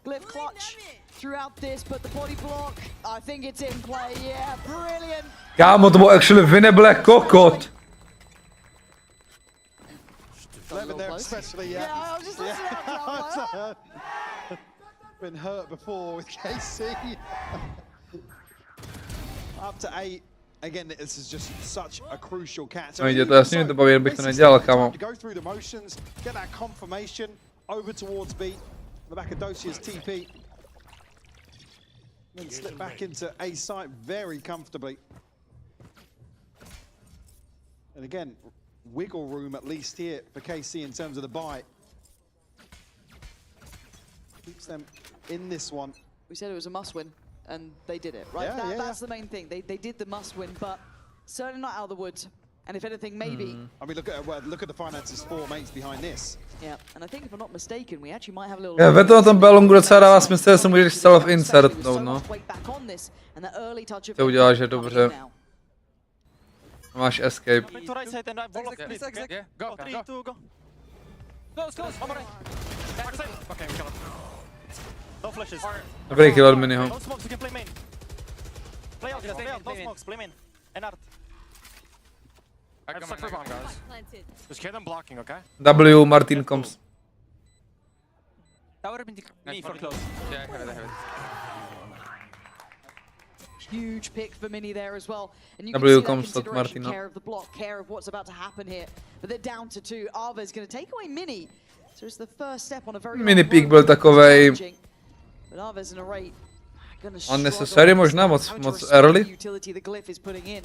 Glyph clutch throughout this, but the body block, I think it's in play. Yeah, brilliant. Kámo, to byl actually winnable kokot. Levin there especially, yeah. I was just listening out to been hurt before with KC. Up to 8. Again, this is just such a crucial catch. No jde to jasně, to baví, bych to nedělal, kámo. Go through the motions, get that confirmation over towards B. The back of Docia's TP. Then slip back into A site very comfortably. And again, wiggle room at least here for KC in terms of the buy. Keeps them in this one. We said it was a must-win, and they did it, right? Yeah, that's the main thing. They did the must-win, but certainly not out of the woods. And if anything, maybe. I mean, look at the finances. 4 mates behind this. Yeah, and I think if I'm not mistaken, we actually might have a little. Já veto na tom Belongu docela dává smysl, že se můžeš self-insertnout, no. To uděláš, je dobře. Máš escape. Dobrý kill od Minnyho. Just get them blocking, okay? W, Marteen comes. Tower me for close. Yeah, I have it. Huge pick for Minny there as well. And you W can see that comes consideration, Marteen. care of the block, care of what's about to happen here. But they're down to 2. Arva is going to take away Minny. So it's the first step on a very Mini peak byl takovej But Arva's in a rate. unnecessary možná, moc early. Utility the Glyph is putting in.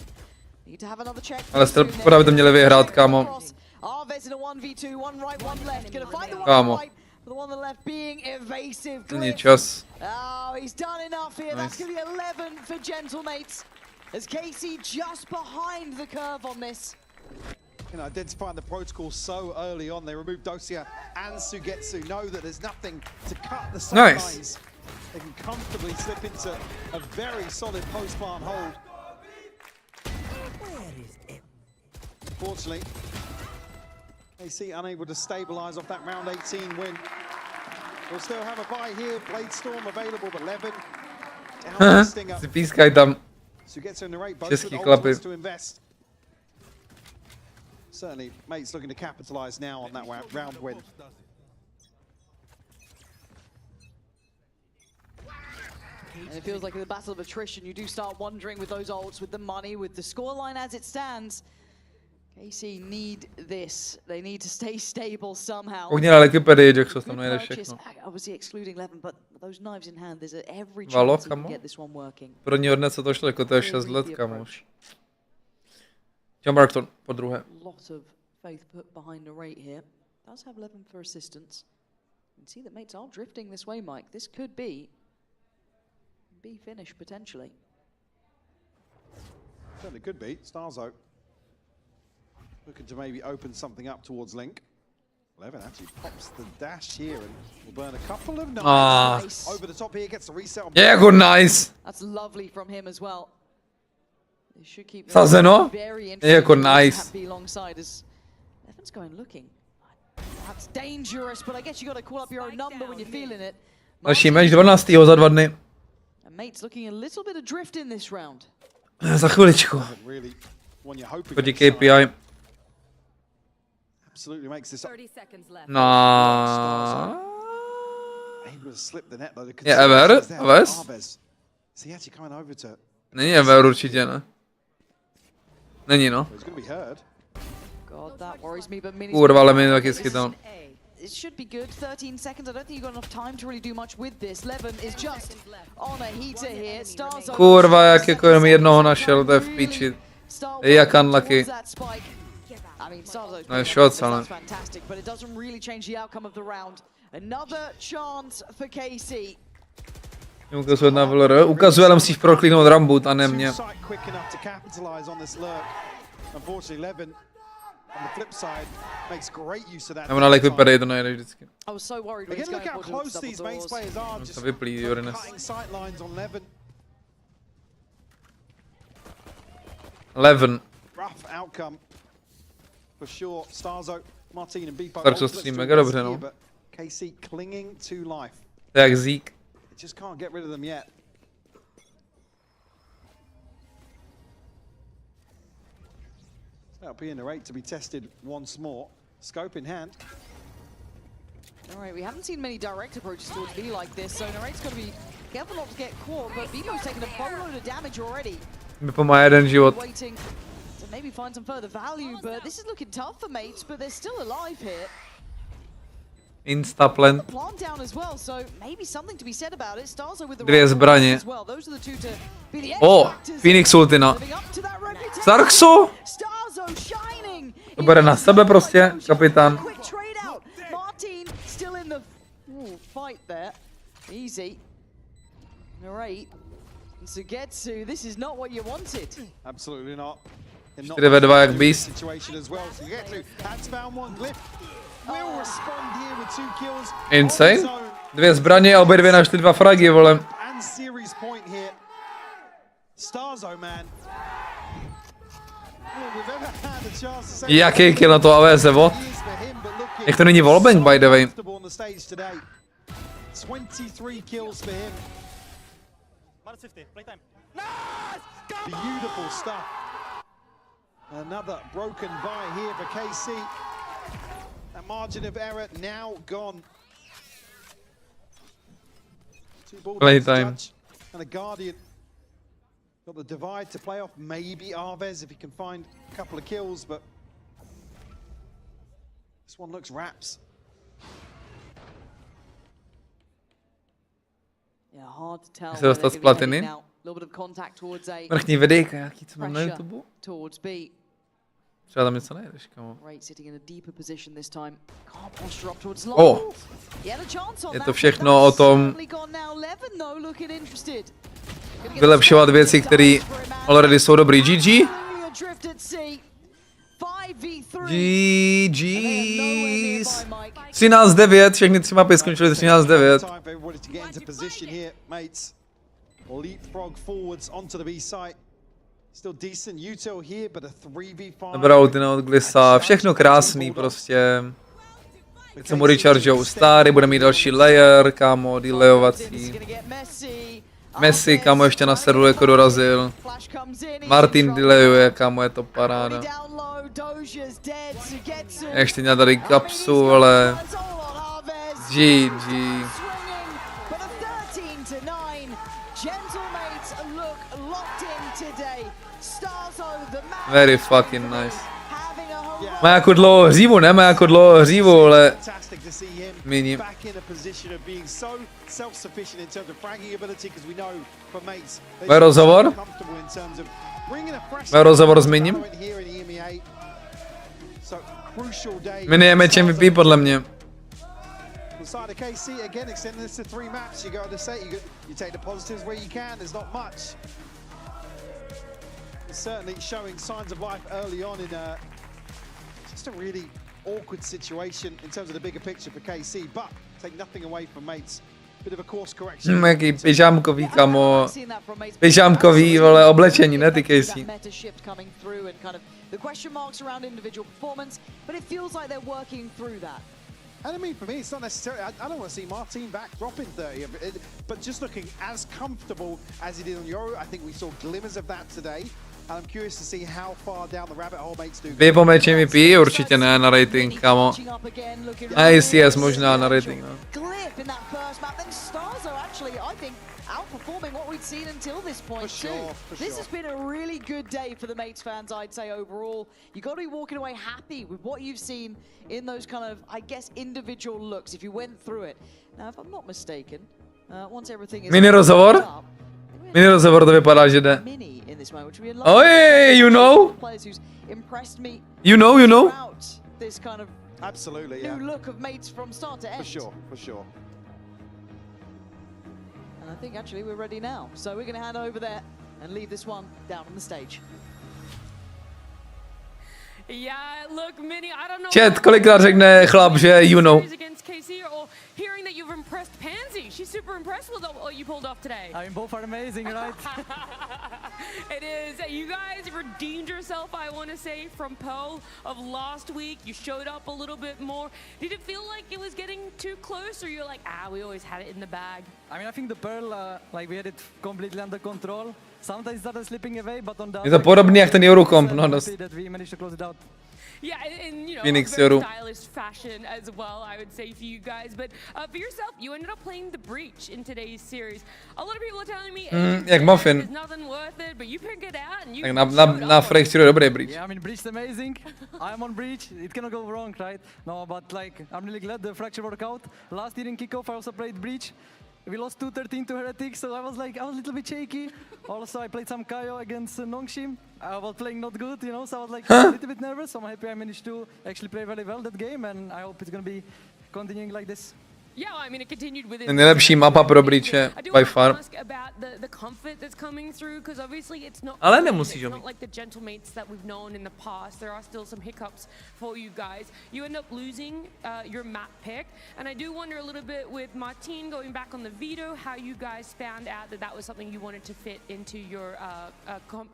Need to have another check. Ale právě to měli vyhrát, kámo. Arva's in a 1v2, one right, one left. Gonna find the one Kámo. right. The one on the left being evasive. Není Glyph. čas. Oh, he's done enough here. That's Nice. going to be 11 for Gentlemates. As Casey just behind the curve on this. You know, identifying the protocol so early on. They removed Docia and Sugetsu. Know that there's nothing to cut the sidelines. Nice. They can comfortably slip into a very solid post-plant hold. Fortunately, AC unable to stabilize off that round 18 win. We'll still have a buy here. Blade Storm available, but Levin down Stinger. Si pískaj tam. Sugetsu in the rate, both Český with chlapy. ultimates to invest. Certainly, mate's looking to capitalize now on that round win. And it feels like in the battle of attrition, you do start wondering with those ults, with the money, with the scoreline as it stands. KC need this. They need to stay stable somehow. Koukni na Wikipedii, Jackson tam najde všechno. Obviously excluding Levin, but those knives in hand, there's every Valo, chance you can kamo? get this one working. První hodně, co to šlo, jako to je 6 let, kamoš. John Markton, po druhé. Lot of faith put behind the rate here. Does have 11 for assistance. You can see that mates are drifting this way, Mike. This could be B finish potentially. Certainly could be. Starzo looking to maybe open something up towards Link. 11 actually pops the dash here and will burn a couple of knives. Over the top here, gets the reset on. Yeah, good nice. That's lovely from him as well. They should keep Sazeno? very Yeah, good nice. happy alongside as Evan's going looking. That's dangerous, but I guess you got to call up your own number when you're feeling it. Další meč 12. za 2 dny. And mate's looking a little bit of drift in this round. Za chviličku. Chodí KPI. Absolutely makes this 30 seconds left. No. Able to slip the net though. Je Ever? Aves? So he actually coming over to. Není Ever určitě, ne? Není, no. He's going to be heard. God, that worries me, but Minny's Kurva, ale Minny taky schytal. It should be good. 13 seconds. I don't think you've got enough time to really do much with this. Levin is just on a heater here. Stars Kurva, jak jako jenom jednoho našel, to je v piči. Je jak unlucky. I mean, Starzo's No, shots, ale. that's fantastic, but it doesn't really change the outcome of the round. Another chance for KC. Ukazuje na Valorant. Ukazuje, ale musíš proklinout Rambut a ne mě. Nebo na like vypadej, to nejde vždycky. To vyplí, Jorines. 11. Starco stream mega dobře, no. To je jak Zeke. Just can't get rid of them yet. That'll be in the rate to be tested once more. Scope in hand. All right, we haven't seen many direct approaches towards B like this, so Narate's got to be careful not to get caught, but Bimo's taken a boatload of damage already. Mi má jeden život. Waiting to maybe find some further value, but this is looking tough for mates, but they're still alive here. Instaplant. Plant down as well, so maybe something to be said about it. Starzo with the 2 zbraně. as well. Those are the two to be the Phoenix ultina. Sarxo? To bere na sebe prostě, kapitán. Marteen still in the fight there. Easy. Narrate. Sugetsu, this is not what you wanted. Absolutely not. 4v2 jak beast. Insane. 2 zbraně a obě 2 našly 2 fragy, vole. Jaký kill na to AWS, what? Jak to není wallbang, by the way. 23 kills for him. Beautiful stuff. Another broken buy here for KC. That margin of error now gone. Playtime. And a Guardian. Got the divide to play off. Maybe Arvez if he can find a couple of kills, but this one looks wraps. Yeah, hard to tell. Se dostat z platiny. Vrchní videjka, jaký co mám na YouTube? Třeba tam něco najdeš, kamo. Je to všechno o tom vylepšovat věci, které already jsou dobrý. GG. GG's. 13-9, všechny 3 mapy skončily 13-9. Dobrá ultina od Glissa, všechno krásný prostě. Teď se mu rechargeou Stary, bude mít další layer, kámo, delayovací. Messi, kámo, ještě na serveru jako dorazil. Marteen delayuje, kámo, je to paráda. Ještě měl tady kapsu, ale... GG. Very fucking nice. Má jako dlouho hřívu, ne? Má jako dlouho hřívu, ale... Minny. Bude rozhovor? Bude rozhovor s Minnym? So crucial day. Minny je match MVP podle mě. Inside of KC again, extending this to 3 maps. You go to say you take the positives where you can. There's not much. It's certainly showing signs of life early on in just a really awkward situation in terms of the bigger picture for KC, but take nothing away from mates. Bit of a course correction. Jaký pyžámkový, kamo. Pyžámkový, vole, oblečení, ne ty KC. The question marks around individual performance, but it feels like they're working through that. And I mean, for me, it's not necessarily, I don't want to see Marteen back dropping 30, but just looking as comfortable as he did on Euro. I think we saw glimmers of that today. And I'm curious to see how far down the rabbit hole mates do. Vy po match MVP určitě ne na rating, kamo. A ACS možná na rating, no. Glyph in that first map, then Stars are actually, I think, outperforming what we'd seen until this point too. This has been a really good day for the mates fans, I'd say overall. You got to be walking away happy with what you've seen in those kind of, I guess, individual looks if you went through it. Now, if I'm not mistaken, once everything is Minny rozhovor? Minny rozhovor to vypadá, že jde. Oh yeah, you know? You know? This kind of absolutely, new look of mates from start to end. For sure. And I think actually we're ready now. So we're going to hand over there and leave this one down on the stage. Yeah, look, Minny, I don't know. Chat, kolikrát řekne chlap, že you know. Hearing that you've impressed Pansy. She's super impressed with what you pulled off today. I mean, both are amazing, right? It is. You guys redeemed yourself, I want to say, from Pearl of last week. You showed up a little bit more. Did it feel like it was getting too close, or you're like, we always had it in the bag? I mean, I think the Pearl, like we had it completely under control. Sometimes it started slipping away, but on the Je to podobný jak ten Eurocomp, no dost. Yeah, and you know, Phoenix a very Euro. stylish fashion as well, I would say, for you guys. But for yourself, you ended up playing the Breach in today's series. A lot of people are telling me jak Muffin. it's nothing worth it, but you pick it out and you. Tak na Fracture je dobrý Breach. Yeah, I mean, Breach is amazing. I'm on Breach. It cannot go wrong, right? No, but like, I'm really glad the Fracture worked out. Last year in Kickoff, I also played Breach. We lost 2-13 to Heretics, so I was a little bit shaky. Also, I played some Kaio against Nongshim. I was playing not good, you know, so I was like a little bit nervous. So I'm happy I managed to actually play very well that game, and I hope it's going to be continuing like this. Yeah, I mean, it continued with it. Nejlepší mapa pro Breache, by far. The comfort that's coming through, because obviously it's not. Ale nemusíš ho It's mít. not like the gentlemates that we've known in the past. There are still some hiccups for you guys. You end up losing your map pick, and I do wonder a little bit with Marteen going back on the veto, how you guys found out that that was something you wanted to fit into your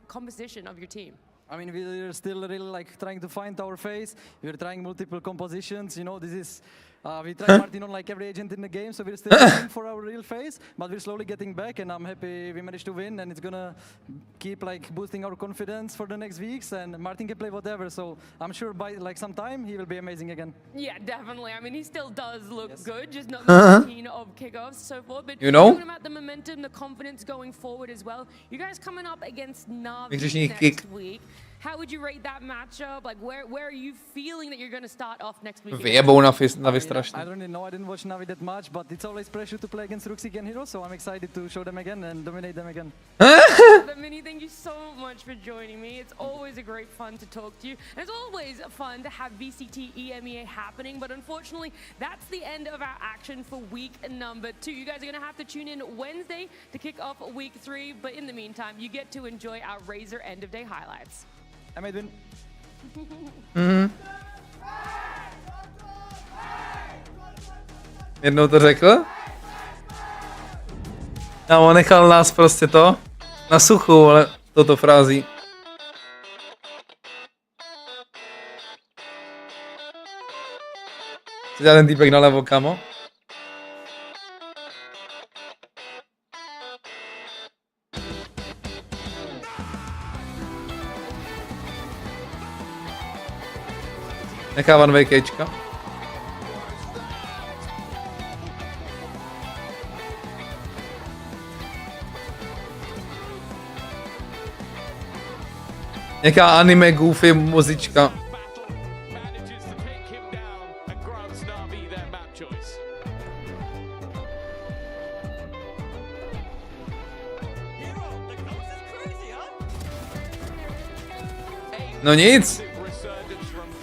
composition of your team. I mean, we're still really like trying to find our face. We're trying multiple compositions. You know, this is. We try Marteen on like every agent in the game, so we're still looking for our real face, but we're slowly getting back, and I'm happy we managed to win, and it's gonna keep like boosting our confidence for the next weeks, and Marteen can play whatever, so I'm sure by like some time he will be amazing again. Yeah, definitely. I mean, he still does look good, just not the routine of kickoffs, so forth. But you know, talking about the momentum, the confidence going forward as well. You guys coming up against Navi next week. How would you rate that matchup? Like, where are you feeling that you're going to start off next week? Vyjebou Navi strašně. I don't really know. I didn't watch Navi that much, but it's always pressure to play against Ruxik and Hero, so I'm excited to show them again and dominate them again. But Minny, thank you so much for joining me. It's always a great fun to talk to you. And it's always fun to have VCT EMEA happening, but unfortunately, that's the end of our action for week number 2. You guys are going to have to tune in Wednesday to kick off week 3, but in the meantime, you get to enjoy our Razor end of day highlights. I made win. Jednou to řekl? No, on nechal nás prostě to na suchu, ale toto frází. Co dělá ten týpek nalevo, kamo? Nechávám VKčka. Nějaká anime goofy muzička. No nic.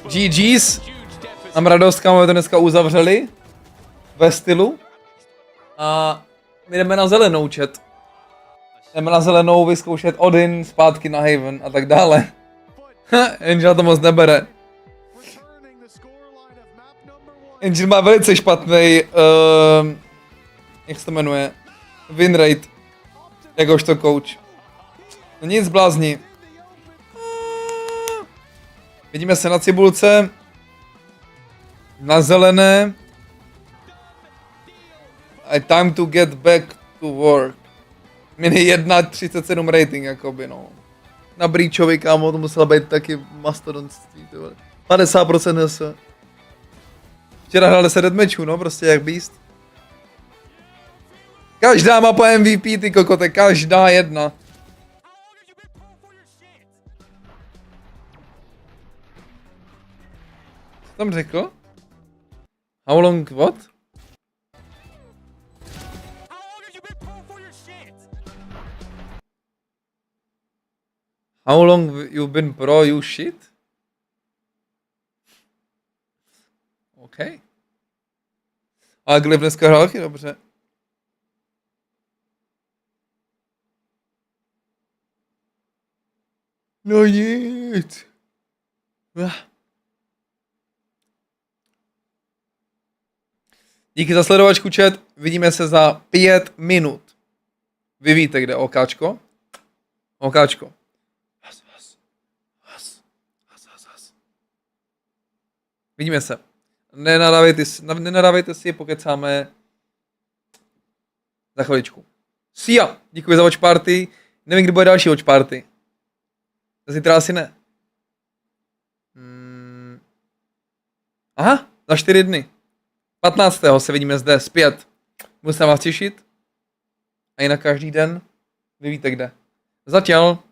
GG's. Mám radost, kámo, to dneska uzavřeli. Ve stylu. A my jdeme na zelenou, chat. Jdeme na zelenou vyzkoušet Odin, zpátky na Haven a tak dále. Angel to moc nebere. Angel má velice špatný, jak se to jmenuje, win rate, jakožto coach. No nic, blázni. Vidíme se na cibulce. Na zelené. Time to get back to work. Minny 1.37 rating, jakoby, no. Na Breachovi, kámo, to musela být taky mastodonství, 50% se. Včera hrál 10 deathmatchů, no, prostě jak beast. Každá mapa MVP, ty kokote, každá jedna. Co tam řekl? How long what? How long you've been pro, you shit? OK. Ale Glyph dneska hrál taky dobře. No nic. Díky za sledovačku, chat. Vidíme se za 5 minut. Vy víte, kde okáčko? Okáčko. Vidíme se. Nenadávejte si, pokecáme za chviličku. See ya! Děkuji za Watchparty. Nevím, kdy bude další Watchparty. Zítra asi ne. Aha, za 4 dny. 15. se vidíme zde zpět. Budu se na vás těšit. A jinak každý den, vy víte kde. Zatím.